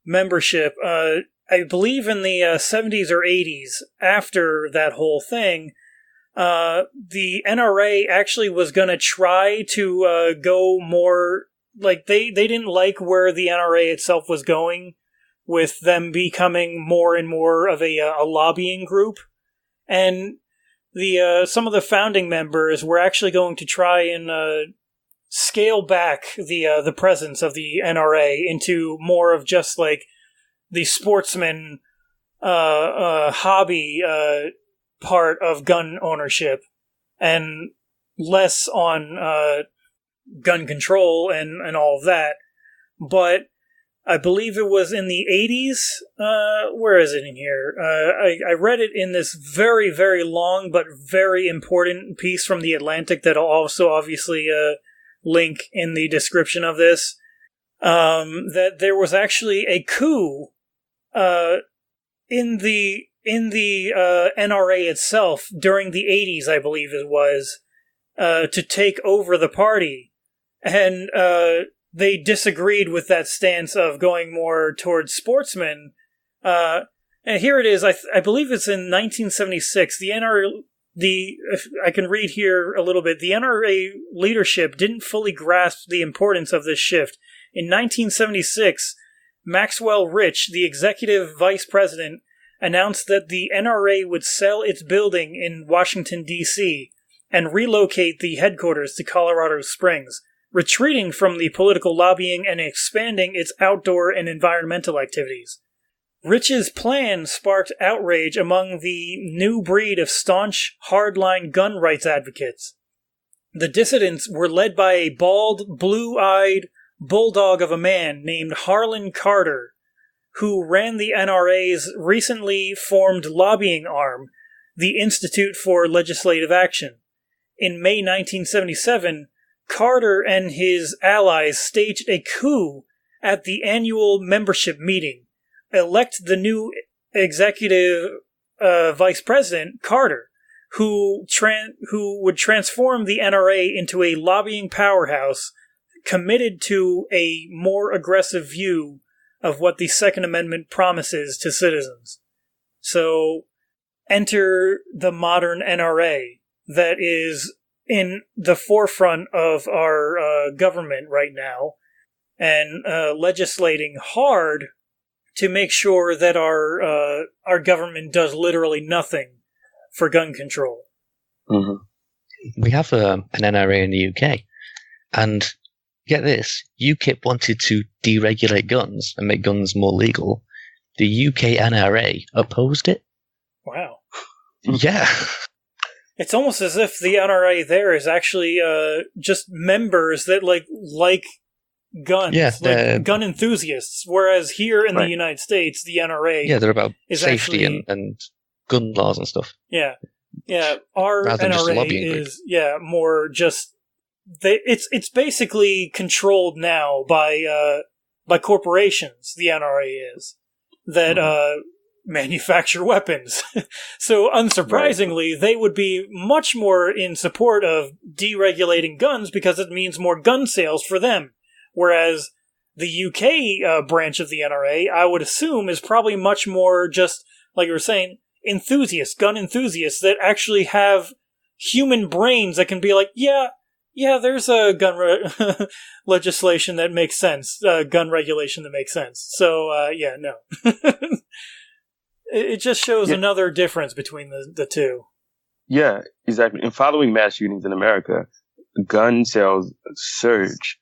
B: membership, I believe in the 70s or 80s, after that whole thing, the NRA actually was going to try to go more, like, they didn't like where the NRA itself was going, with them becoming more and more of a lobbying group, and some of the founding members were actually going to try and scale back the presence of the NRA into more of just like the sportsman hobby part of gun ownership, and less on gun control and all of that. But I believe it was in the 80s. Where is it in here? I read it in this very, very long but very important piece from The Atlantic that I'll also obviously link in the description of this. That there was actually a coup in the NRA itself during the 80s, I believe it was, to take over the party. And they disagreed with that stance of going more towards sportsmen. And here it is, I believe it's in 1976. The if I can read here a little bit, the NRA leadership didn't fully grasp the importance of this shift. In 1976, Maxwell Rich, the executive vice president, announced that the NRA would sell its building in Washington, D.C., and relocate the headquarters to Colorado Springs, retreating from the political lobbying and expanding its outdoor and environmental activities. Rich's plan sparked outrage among the new breed of staunch, hardline gun rights advocates. The dissidents were led by a bald, blue-eyed bulldog of a man named Harlan Carter, who ran the NRA's recently formed lobbying arm, the Institute for Legislative Action. In May 1977, Carter and his allies staged a coup at the annual membership meeting, elect the new executive vice president, Carter, who would transform the NRA into a lobbying powerhouse committed to a more aggressive view of what the Second Amendment promises to citizens. So, enter the modern NRA that is in the forefront of our government right now and legislating hard to make sure that our government does literally nothing for gun control.
D: Mm-hmm.
C: We have an NRA in the UK, and get this, UKIP wanted to deregulate guns and make guns more legal. The UK NRA opposed it.
B: Wow.
C: Yeah.
B: It's almost as if the NRA there is actually just members that like guns, gun enthusiasts, whereas here in the United States, the NRA
C: they're about
B: is
C: safety
B: actually,
C: and gun laws and stuff.
B: Yeah, our
C: Rather than just a
B: NRA
C: lobbying group.
B: is more just it's basically controlled now by corporations. The NRA is that manufacture weapons. So unsurprisingly, they would be much more in support of deregulating guns because it means more gun sales for them. Whereas the UK branch of the NRA, I would assume, is probably much more just, like you were saying, gun enthusiasts that actually have human brains that can be like, yeah, there's a gun legislation that makes sense, gun regulation that makes sense. So, no. It just shows another difference between the two.
D: Yeah, exactly. And following mass shootings in America, gun sales surge.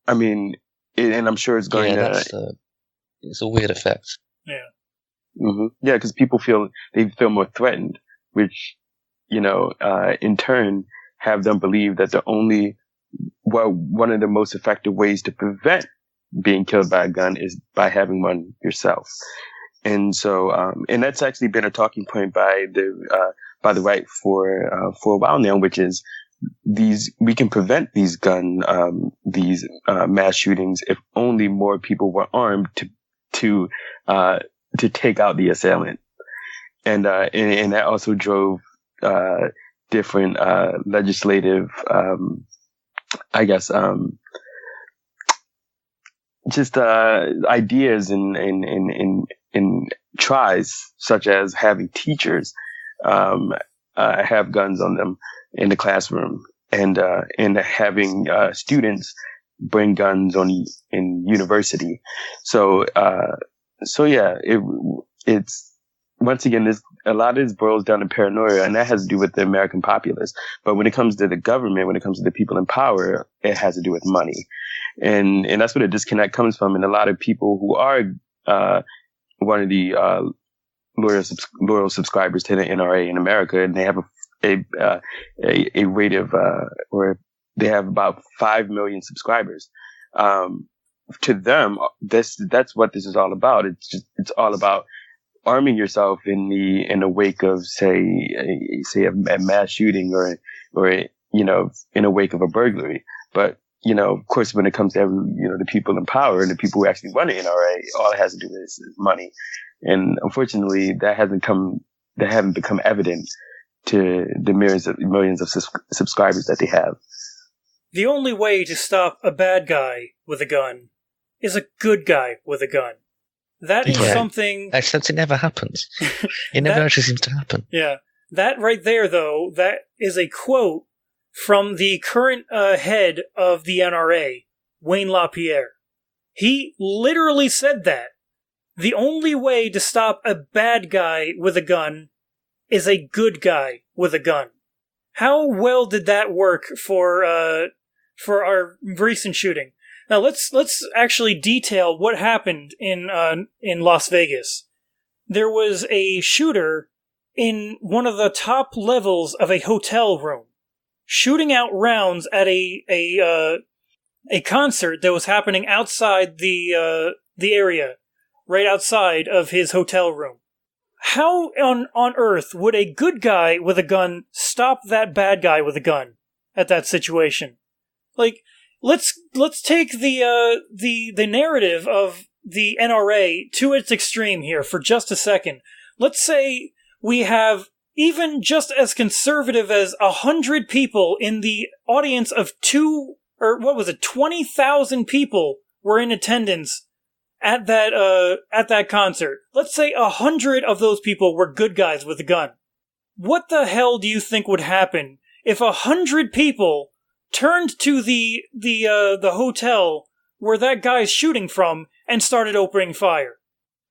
D: I mean, and I'm sure it's going to...
C: it's a weird effect.
B: Yeah.
D: Mm-hmm. Yeah, because people feel more threatened, which, in turn have them believe that one of the most effective ways to prevent being killed by a gun is by having one yourself. And so, and that's actually been a talking point by the right for a while now, which is we can prevent these mass shootings if only more people were armed to take out the assailant. And that also drove, different, legislative, ideas in tries, such as having teachers have guns on them in the classroom, and having students bring guns in university. So it's once again, a lot of this boils down to paranoia, and that has to do with the American populace. But when it comes to the government, when it comes to the people in power, it has to do with money, and that's where the disconnect comes from. And a lot of people who are one of the loyal subscribers to the NRA in America, and they have a rate of or they have about 5 million subscribers. To them, that's what this is all about. It's all about arming yourself in the wake of say a mass shooting or in a wake of a burglary. But of course, when it comes to the people in power and the people who actually run the NRA, all it has to do is money. And unfortunately, that haven't become evident to the millions of subscribers that they have.
B: The only way to stop a bad guy with a gun is a good guy with a gun. That is something...
C: Except it never happens. It never actually seems to happen.
B: Yeah. That right there, though, that is a quote from the current head of the NRA, Wayne LaPierre. He literally said that. The only way to stop a bad guy with a gun is a good guy with a gun. How well did that work for our recent shooting? Now let's actually detail what happened in Las Vegas. There was a shooter in one of the top levels of a hotel room, shooting out rounds at a concert that was happening outside the area, right outside of his hotel room. How on earth would a good guy with a gun stop that bad guy with a gun at that situation? Like, let's take the narrative of the NRA to its extreme here for just a second. Let's say we have even just as conservative as 100 people in the audience of 20,000 people were in attendance at that concert. Let's say 100 of those people were good guys with a gun. What the hell do you think would happen if 100 people turned to the hotel where that guy's shooting from and started opening fire?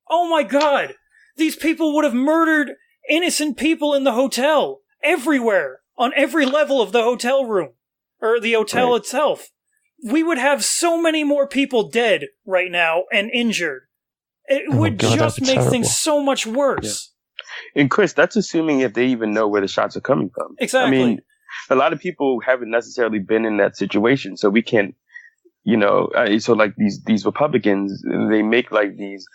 B: Oh my god! These people would have murdered innocent people in the hotel, everywhere, on every level of the hotel room, or the hotel itself. We would have so many more people dead right now and injured. It would just make things so much worse.
D: Yeah. And Chris, that's assuming if they even know where the shots are coming from.
B: Exactly.
D: I mean, a lot of people haven't necessarily been in that situation, so we can't, so like these Republicans, they make like these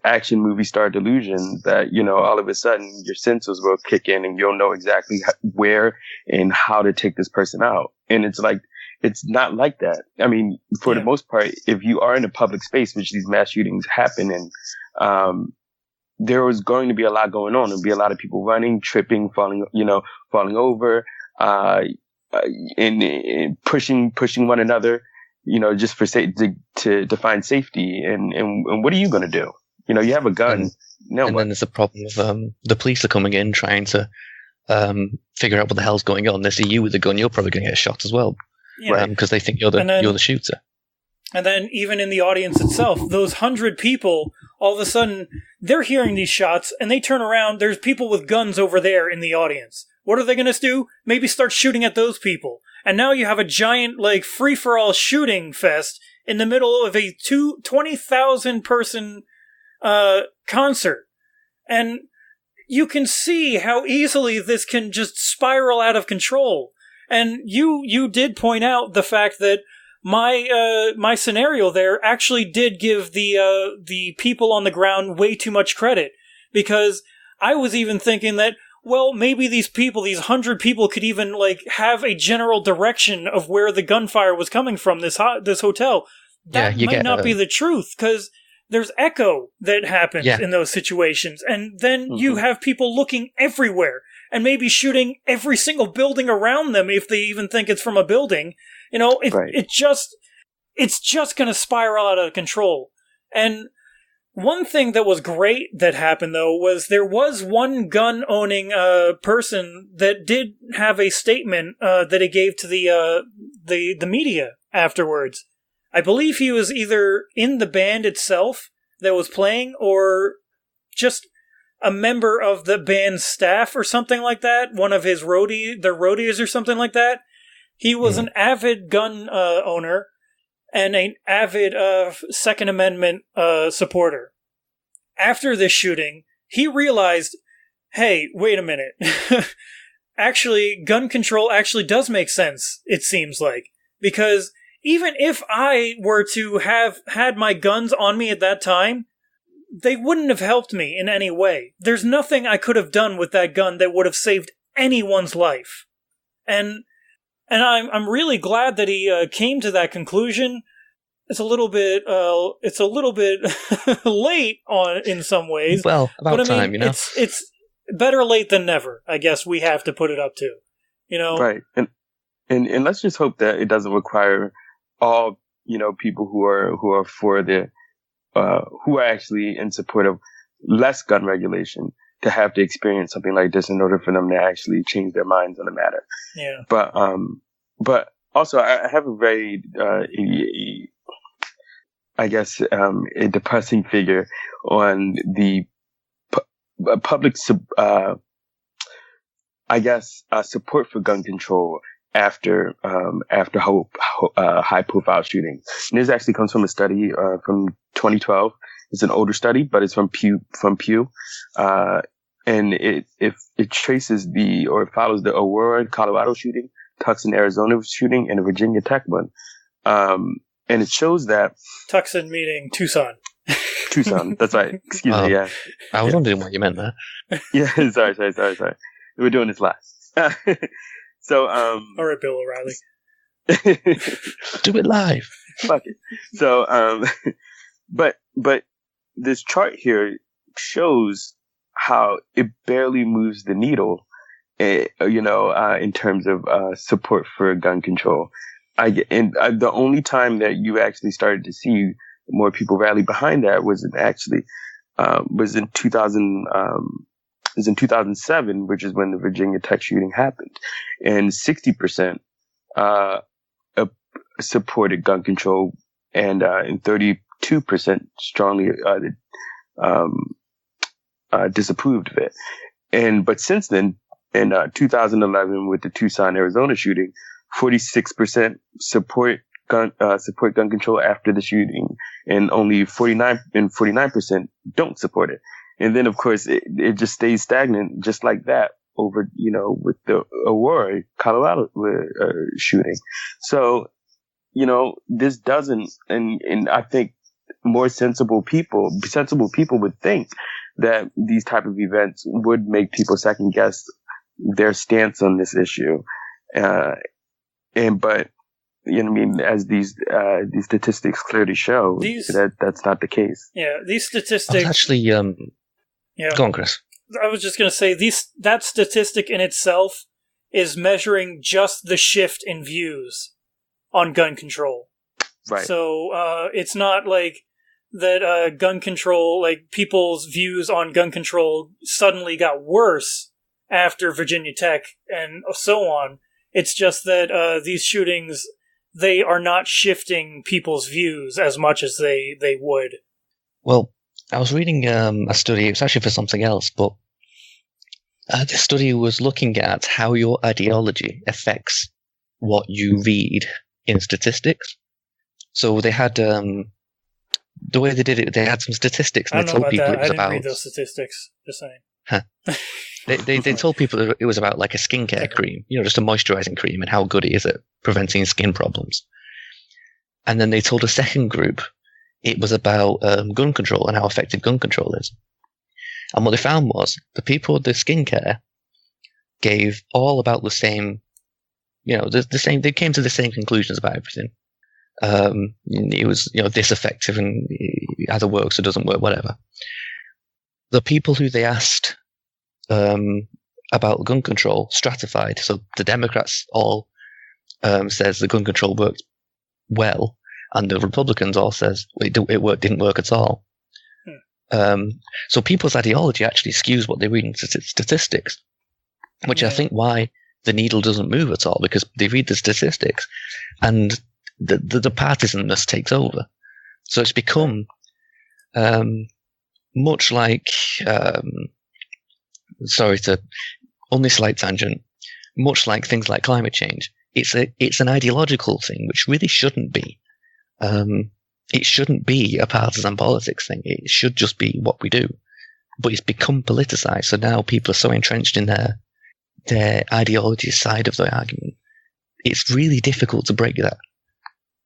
D: action movie star delusions that, all of a sudden your senses will kick in and you'll know exactly where and how to take this person out. And it's like, it's not like that. I mean, for the most part, if you are in a public space, which these mass shootings happen in, there was going to be a lot going on. There'll be a lot of people running, tripping, falling over, and pushing one another, just for to find safety. And what are you going to do? You have a gun.
C: And then there's a problem of the police are coming in trying to figure out what the hell's going on. They see you with a gun, you're probably going to get shot as well.
B: Yeah.
C: Because they think you're the shooter.
B: And then even in the audience itself, those 100 people, all of a sudden, they're hearing these shots, and they turn around, there's people with guns over there in the audience. What are they going to do? Maybe start shooting at those people. And now you have a giant, free-for-all shooting fest in the middle of a 20,000 person concert. And you can see how easily this can just spiral out of control. And you did point out the fact that my scenario there actually did give the people on the ground way too much credit, because I was even thinking that, well, maybe these 100 people could even have a general direction of where the gunfire was coming from this hotel. That might not be the truth, because there's echo that happens in those situations, and then you have people looking everywhere and maybe shooting every single building around them if they even think it's from a building. It's just going to spiral out of control. And one thing that was great that happened, though, was there was one gun-owning person that did have a statement that he gave to the media afterwards. I believe he was either in the band itself that was playing, or just a member of the band's staff or something like that. One of his roadies or something like that. He was an avid gun owner and an avid Second Amendment supporter. After this shooting, he realized, hey, wait a minute. Actually, gun control actually does make sense, it seems like. Because even if I were to have had my guns on me at that time, they wouldn't have helped me in any way. There's nothing I could have done with that gun that would have saved anyone's life. And I'm really glad that he came to that conclusion. It's a little bit late in some ways.
C: Well, about time,
B: It's better late than never, I guess we have to put it up to.
D: Right. And let's just hope that it doesn't require all, people who are for who are actually in support of less gun regulation, to have to experience something like this in order for them to actually change their minds on the matter.
B: Yeah.
D: But also I have a very, I guess, a depressing figure on the public, support for gun control after high profile shootings. And this actually comes from a study from 2012. It's an older study, but it's from Pew. And it traces it follows the Aurora, Colorado shooting, Tucson, Arizona shooting, and the Virginia Tech one. And it shows that
B: Tucson meaning Tucson.
D: Tucson, that's right. Excuse me. Yeah,
C: I was wondering what you meant there.
D: Yeah, sorry. We're doing this last. So,
B: all right, Bill O'Reilly.
C: Do it live.
D: Fuck it. So, but this chart here shows how it barely moves the needle, in terms of support for gun control. The only time that you actually started to see more people rally behind that was in 2007, which is when the Virginia Tech shooting happened, and 60% supported gun control, and 32% strongly disapproved of it. But since then, in 2011, with the Tucson, Arizona shooting, 46% support gun control after the shooting, and only 49% don't support it. And then, of course, it just stays stagnant, just like that, over, with the Aurora, Colorado shooting. So, this doesn't, and I think more sensible people would think that these type of events would make people second guess their stance on this issue. But as these statistics clearly show, that's not the case.
B: Yeah, these statistics
C: actually, yeah. Go on, Chris.
B: I was just going to say that statistic in itself is measuring just the shift in views on gun control.
D: Right.
B: So it's not like that gun control, like people's views on gun control suddenly got worse after Virginia Tech and so on. It's just that these shootings, they are not shifting people's views as much as they would.
C: Well, I was reading a study. It was actually for something else, but the study was looking at how your ideology affects what you read in statistics. So they had the way they did it. They had some statistics, and they told people it was about. I
B: didn't read those statistics. Just saying.
C: Huh. They told people it was about like a skincare cream, just a moisturizing cream, and how good it is at preventing skin problems. And then they told a second group it was about gun control and how effective gun control is. And what they found was the people with the skincare gave all about the same, the same. They came to the same conclusions about everything. It was, this effective and it either works or doesn't work, whatever. The people who they asked about gun control stratified. So the Democrats all says the gun control worked well, and the Republicans all says didn't work at all. So people's ideology actually skews what they read in statistics, which I think why the needle doesn't move at all, because they read the statistics and the partisanness takes over. So it's become much like, sorry to only slight tangent, much like things like climate change. It's an ideological thing, which really shouldn't be. It shouldn't be a partisan politics thing. It should just be what we do. But it's become politicized. So now people are so entrenched in their ideology side of the argument. It's really difficult to break that,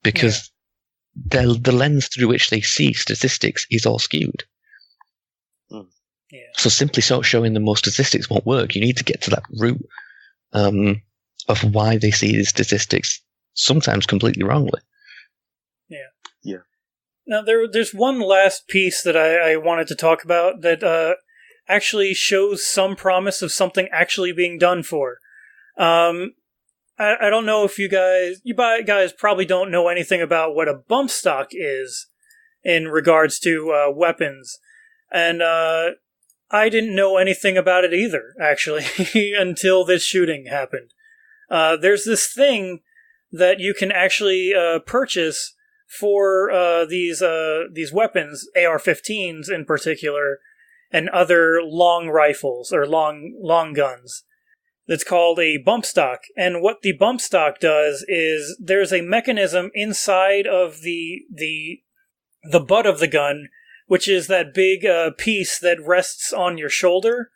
C: because the lens through which they see statistics is all skewed.
B: Yeah.
C: So simply showing them more statistics won't work. You need to get to that root of why they see these statistics sometimes completely wrongly.
D: Yeah.
B: Now, there's one last piece that I wanted to talk about that actually shows some promise of something actually being done for. I don't know if you guys probably don't know anything about what a bump stock is in regards to weapons. And I didn't know anything about it either, actually, until this shooting happened. There's this thing that you can actually purchase for these weapons, AR-15s in particular, and other long rifles or long guns. That's called a bump stock. And what the bump stock does is there's a mechanism inside of the butt of the gun, which is that big piece that rests on your shoulder.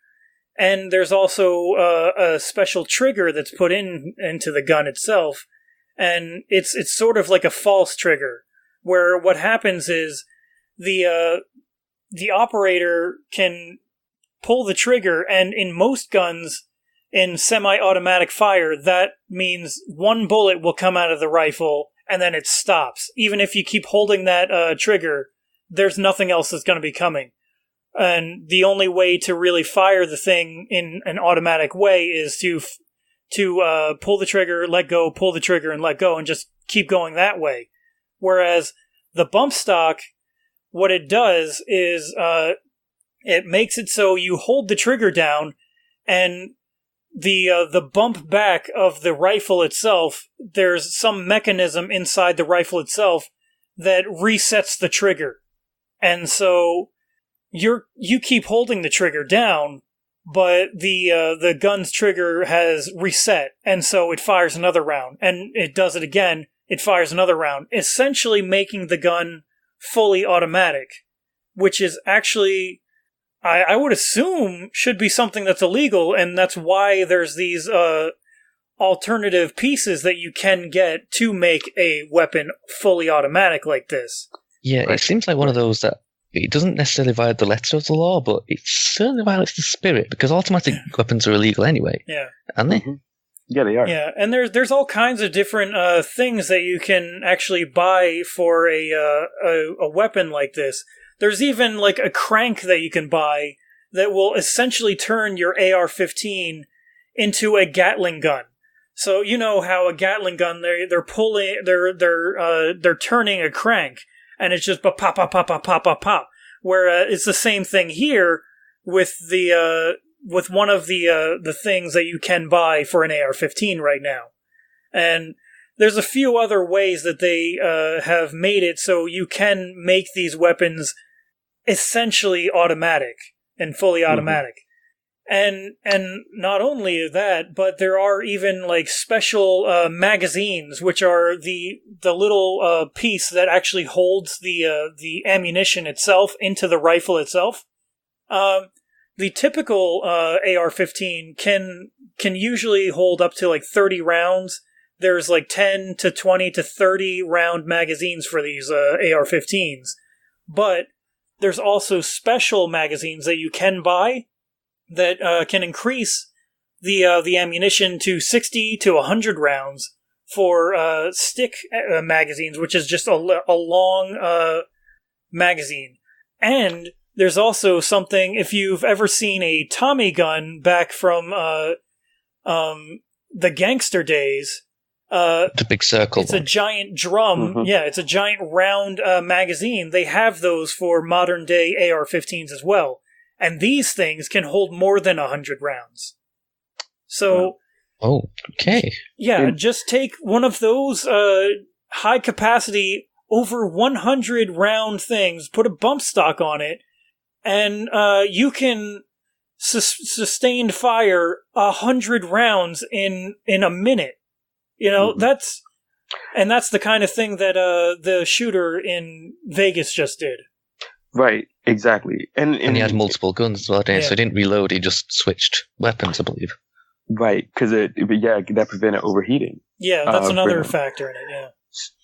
B: And there's also a special trigger that's put into the gun itself. And it's sort of like a false trigger, where what happens is the operator can pull the trigger, and in most guns, in semi-automatic fire, that means one bullet will come out of the rifle, and then it stops. Even if you keep holding that trigger, there's nothing else that's going to be coming. And the only way to really fire the thing in an automatic way is to pull the trigger, let go, pull the trigger, and let go, and just keep going that way. Whereas the bump stock, what it does is it makes it so you hold the trigger down, and the bump back of the rifle itself, there's some mechanism inside the rifle itself that resets the trigger. And so you keep holding the trigger down, but the gun's trigger has reset, and so it fires another round, and it does it again, it fires another round, essentially making the gun fully automatic, which is actually, I would assume, should be something that's illegal, and that's why there's these alternative pieces that you can get to make a weapon fully automatic like this.
C: Yeah, it seems like one of those that it doesn't necessarily violate the letter of the law, but it certainly violates the spirit, because automatic weapons are illegal anyway.
B: Yeah.
C: Aren't they?
D: Mm-hmm. Yeah, they are.
B: Yeah, and there's all kinds of different things that you can actually buy for a weapon like this. There's even like a crank that you can buy that will essentially turn your AR-15 into a Gatling gun. So you know how a Gatling gun they're turning a crank, and it's just pop pop pop pop pop pop pop. Where it's the same thing here with with one of the things that you can buy for an AR-15 right now. And there's a few other ways that they have made it so you can make these weapons essentially automatic and fully automatic. And not only that, but there are even like special magazines, which are the little piece that actually holds the ammunition itself into the rifle itself. The typical AR-15 can usually hold up to like 30 rounds. There's like 10 to 20 to 30 round magazines for these AR-15s. But there's also special magazines that you can buy that can increase the ammunition to 60 to 100 rounds for stick magazines, which is just a long magazine. And there's also something, if you've ever seen a Tommy gun back from the gangster days,
C: The big circle.
B: It's a giant drum. Mm-hmm. Yeah, it's a giant round magazine. They have those for modern day AR-15s as well. And these things can hold more than 100 rounds. So...
C: Oh, okay.
B: Yeah, just take one of those high capacity, over 100 round things, put a bump stock on it, and you can sustained fire 100 rounds in a minute. You know, that's the kind of thing that the shooter in Vegas just did.
D: Right, exactly. And
C: he had multiple guns as well, so he didn't reload, he just switched weapons, I believe.
D: Right, because that prevented overheating.
B: Yeah, that's another factor in it, yeah.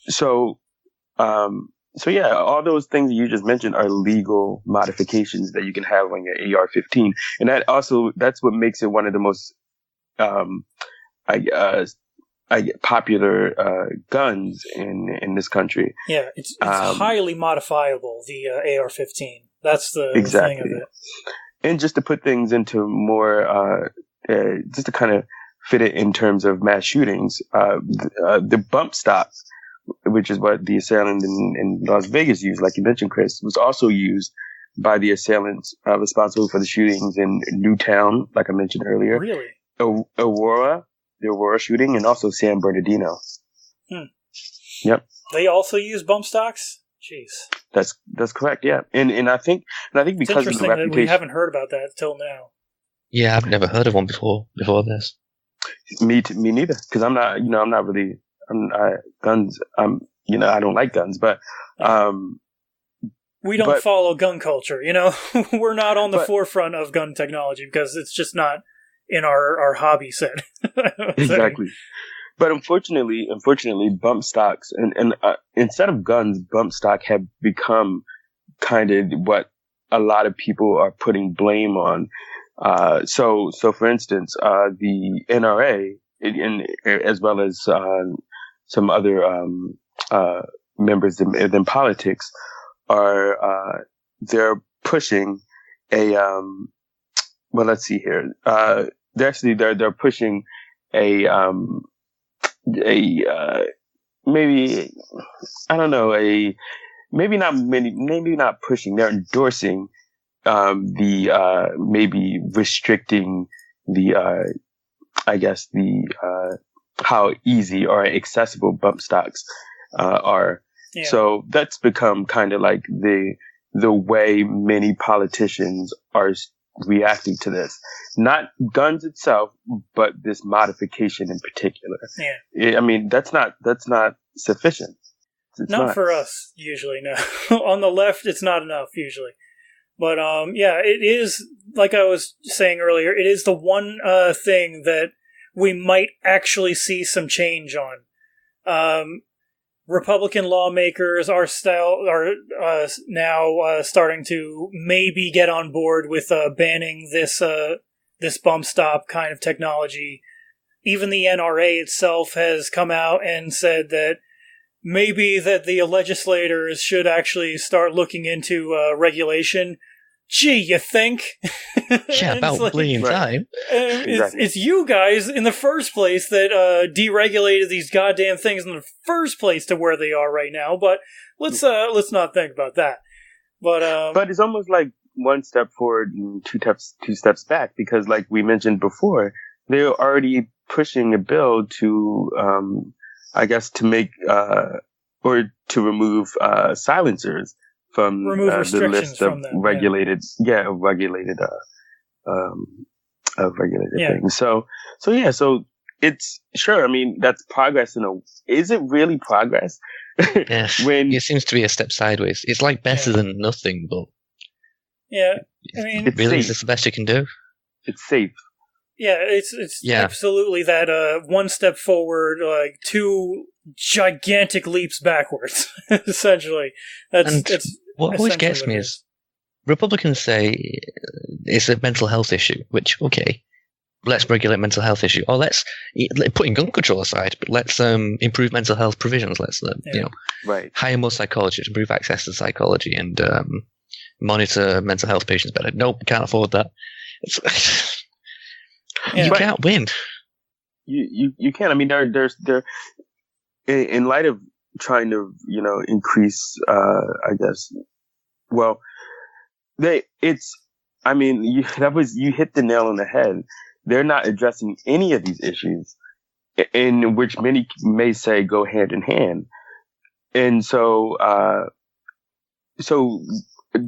D: So all those things you just mentioned are legal modifications that you can have on your AR-15. And that's what makes it one of the most, popular guns in this country.
B: Yeah, it's highly modifiable, the AR-15. That's the
D: exactly.
B: thing of it.
D: And just to put things into more, just to kind of fit it in terms of mass shootings, the bump stocks, which is what the assailant in Las Vegas used, like you mentioned, Chris, was also used by the assailants responsible for the shootings in Newtown, like I mentioned earlier.
B: Really?
D: Aurora, the Aurora shooting, and also San Bernardino. Yep.
B: They also use bump stocks? Jeez.
D: That's correct, yeah. And I think because
B: It's
D: of the
B: interesting that
D: reputation,
B: we haven't heard about that till now.
C: Yeah, I've never heard of one before this.
D: me neither, because I'm not really guns. I don't like guns, but
B: We don't
D: but-
B: follow gun culture, you know? We're not on the
D: But-
B: forefront of gun technology because it's just not in our hobby set.
D: exactly. But unfortunately, bump stocks and instead of guns, bump stock have become kind of what a lot of people are putting blame on. So for instance, the NRA and as well as some other members in politics are they're pushing a well, let's see here. They're pushing a maybe I don't know, maybe not pushing, they're endorsing the maybe restricting the I guess the how easy or accessible bump stocks are.
B: Yeah.
D: So that's become kind of like the way many politicians are reacting to this. Not guns itself, but this modification in particular.
B: Yeah.
D: I mean, that's not sufficient. It's
B: not for us, usually, no. On the left, it's not enough, usually. But, yeah, it is, like I was saying earlier, it is the one thing that we might actually see some change on. Republican lawmakers are now starting to maybe get on board with banning this bump stop kind of technology. Even the NRA itself has come out and said that maybe that the legislators should actually start looking into regulation. Gee, you think?
C: Yeah, about
B: like,
C: bleeding time.
D: Exactly.
B: It's you guys in the first place that deregulated these goddamn things in the first place to where they are right now. But let's not think about that. But
D: it's almost like one step forward and two steps back, because, like we mentioned before, they're already pushing a bill to, I guess, to make or to remove silencers from the list of regulated things. So it's sure. I mean, that's progress. Is it really progress?
C: Yes.
D: When
C: it seems to be a step sideways. It's like better than nothing, but
B: yeah, I mean,
D: it's
C: really,
D: safe.
C: is this the best you can do?
D: It's safe.
B: Yeah, it's absolutely that one step forward, like two gigantic leaps backwards. Essentially, that's
C: what always
B: essentially
C: gets
B: what
C: me
B: it
C: is Republicans say it's a mental health issue, which, okay, let's regulate mental health issue, or let's putting gun control aside, but let's improve mental health provisions. Let's
D: Right.
C: hire more psychologists, improve access to psychology, and monitor mental health patients better. Nope, can't afford that. You can't win.
D: You can't. I mean, there's in light of trying to increase. I guess. Well, you hit the nail on the head. They're not addressing any of these issues, in which many may say go hand in hand. And so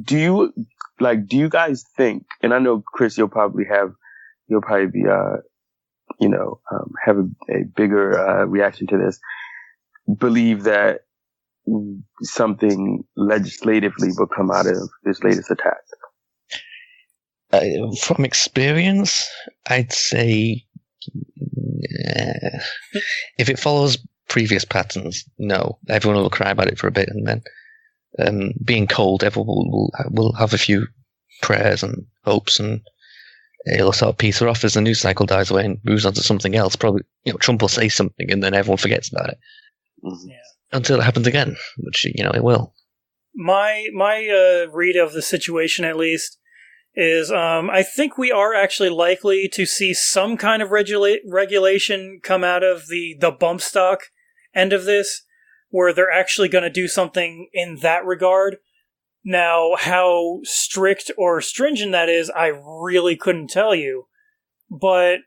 D: do you guys think? And I know, Chris, you'll probably be have a bigger reaction to this. Believe that something legislatively will come out of this latest attack.
C: From experience, I'd say if it follows previous patterns, no. Everyone will cry about it for a bit, and then being cold, everyone will have a few prayers and hopes, and it'll sort of peter off as the news cycle dies away and moves on to something else. Probably, Trump will say something, and then everyone forgets about it.
D: Mm-hmm.
B: Yeah.
C: Until it happens again, which it will.
B: My read of the situation, at least, is I think we are actually likely to see some kind of regulation come out of the bump stock end of this, where they're actually going to do something in that regard. Now, how strict or stringent that is, I really couldn't tell you. But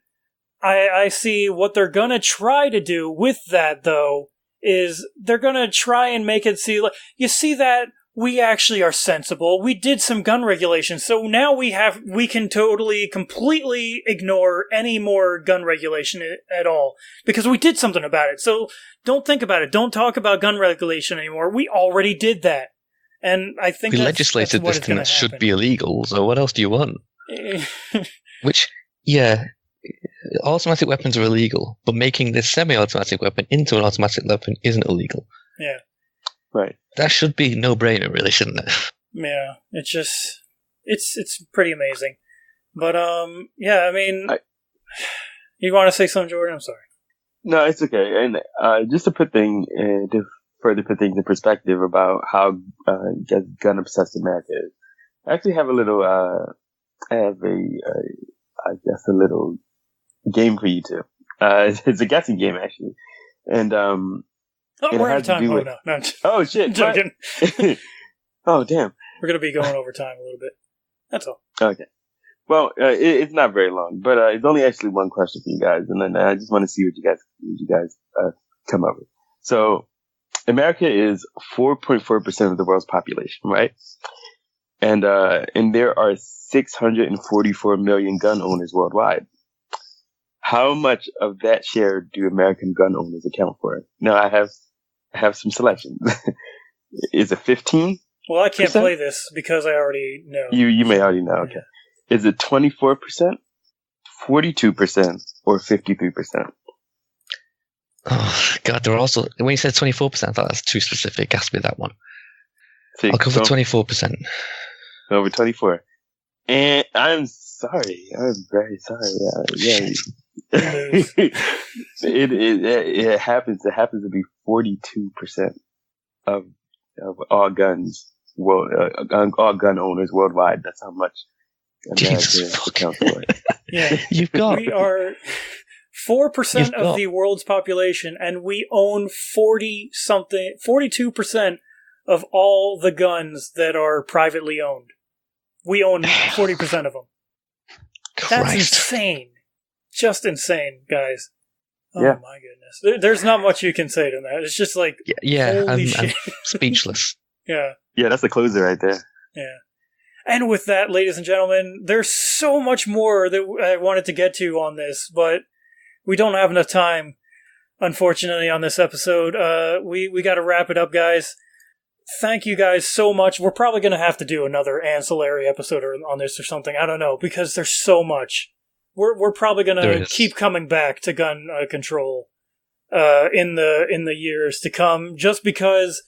B: I see what they're gonna try to do with that, though, is they're gonna try and make it see, like, you see that we actually are sensible. We did some gun regulations, so now we can totally, completely ignore any more gun regulation at all, because we did something about it. So don't think about it. Don't talk about gun regulation anymore. We already did that. And I think
C: we legislated this thing that should be illegal, so what else do you want? Which, yeah, automatic weapons are illegal, but making this semi-automatic weapon into an automatic weapon isn't illegal.
B: Yeah.
D: Right.
C: That should be no-brainer, really, shouldn't it?
B: Yeah, it's just, it's pretty amazing. But, yeah, I mean, you want to say something, Jordan? I'm sorry.
D: No, it's okay. And just to further put things in perspective about how gun obsessed America is, I actually have a little, I guess a little game for you two. It's a guessing game, actually. And,
B: we're out of time. Oh, no. I'm
D: oh, shit.
B: joking.
D: Oh, damn.
B: We're going to be going over time a little bit. That's all.
D: Okay. Well, it's not very long, but it's only actually one question for you guys, and then I just want to see what you guys come up with. So, America is 4.4% of the world's population, right? And there are 644 million gun owners worldwide. How much of that share do American gun owners account for? Now, I have some selections. Is it 15?
B: Well, I can't play this because I already know.
D: You may already know. Okay. Is it 24%, 42%, or 53%?
C: Oh, God, there are also... When you said 24%, I thought that's too specific. It has to be that one.
D: So
C: I'll go for 24%.
D: Over 24. And I'm sorry. I'm very sorry. Yeah. It happens. It happens to be 42% of all guns. Well, all gun owners worldwide. That's how much America accounts for.
B: Yeah, we are 4% of the world's population, and we own 42% of all the guns that are privately owned. We own 40% of them.
C: Christ.
B: That's insane. Just insane, guys. Oh
D: yeah.
B: My goodness. There's not much you can say to that. It's just like, holy shit.
C: I'm speechless.
B: Yeah.
D: Yeah, that's the closer right there.
B: Yeah. And with that, ladies and gentlemen, there's so much more that I wanted to get to on this, but we don't have enough time, unfortunately, on this episode. We got to wrap it up, guys. Thank you guys so much. We're probably going to have to do another ancillary episode on this or something. I don't know, because there's so much. We're probably going to keep coming back to gun control in the years to come, just because,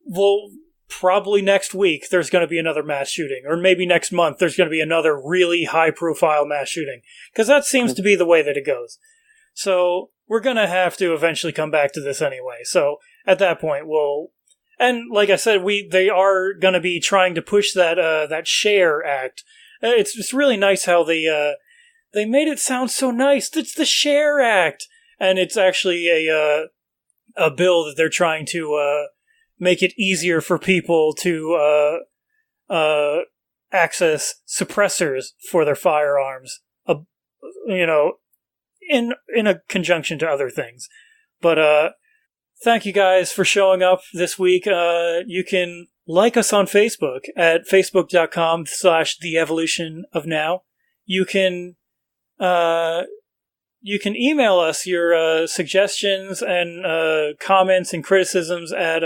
B: well, probably next week there's going to be another mass shooting, or maybe next month there's going to be another really high-profile mass shooting, because that seems to be the way that it goes. So we're going to have to eventually come back to this anyway. So at that point, and like I said, they are going to be trying to push that SHARE Act. It's really nice how they made it sound so nice. It's the SHARE Act, and it's actually a bill that they're trying to make it easier for people to access suppressors for their firearms. In a conjunction to other things. But thank you guys for showing up this week. You can like us on Facebook at facebook.com/theevolutionofnow. You can email us your suggestions and comments and criticisms at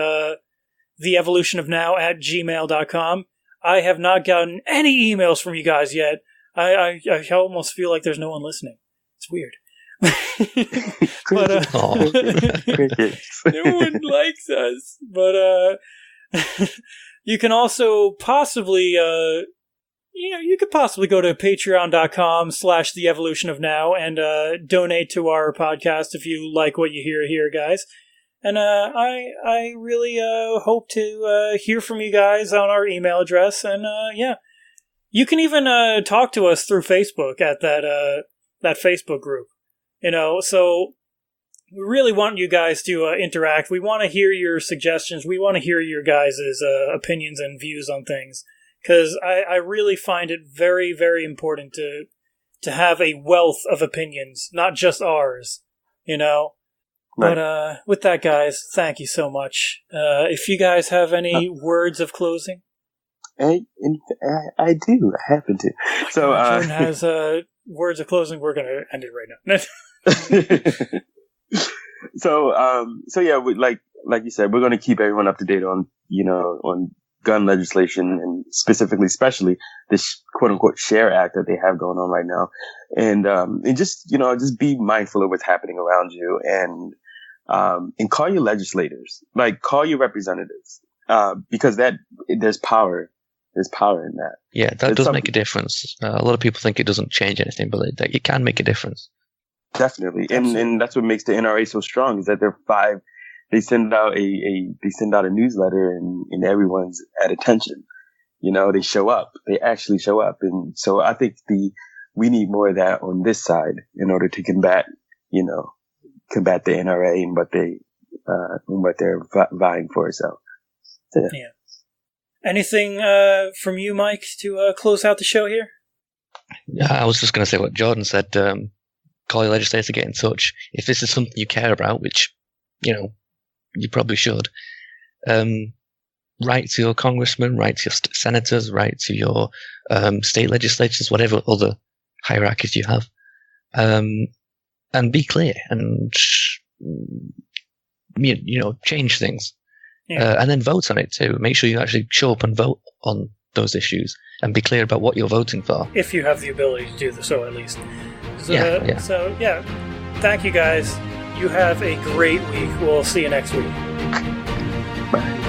B: theevolutionofnow@gmail.com. I have not gotten any emails from you guys yet. I almost feel like there's no one listening. It's weird. But no one likes us. But you can also possibly you could possibly go to patreon.com/theevolutionofnow and donate to our podcast if you like what you hear here, guys. And I really hope to hear from you guys on our email address. And you can even talk to us through Facebook at that Facebook group. So we really want you guys to interact. We want to hear your suggestions. We want to hear your guys' opinions and views on things. Because I really find it very, very important to have a wealth of opinions, not just ours, you know?
D: Right.
B: But with that, guys, thank you so much. If you guys have any words of closing?
D: I do. I happen to. So,
B: Jordan has words of closing. We're going to end it right now.
D: So yeah, like you said, we're going to keep everyone up to date on, on gun legislation and especially this quote unquote SHARE Act that they have going on right now. And just be mindful of what's happening around you and call your legislators, like call your representatives, because there's power. There's power in that.
C: Yeah, that does make a difference. A lot of people think it doesn't change anything, but it can make a difference.
D: Definitely. And that's what makes the NRA so strong, is that they send out a newsletter and everyone's at attention. They show up. They actually show up. And so I think we need more of that on this side in order to combat the NRA and what they're vying for. So
B: yeah. Anything from you, Mike, to close out the show here?
C: I was just going to say what Jordan said. Call your legislators to get in touch. If this is something you care about, which, you probably should, write to your congressman, write to your senators, write to your state legislatures, whatever other hierarchies you have, and be clear and, change things.
B: Yeah.
C: And then vote on it too. Make sure you actually show up and vote on those issues and be clear about what you're voting for. If
B: you have the ability to do so, at least. So,
C: yeah.
B: So, thank you guys. You have a great week. We'll see you next week.
D: Bye.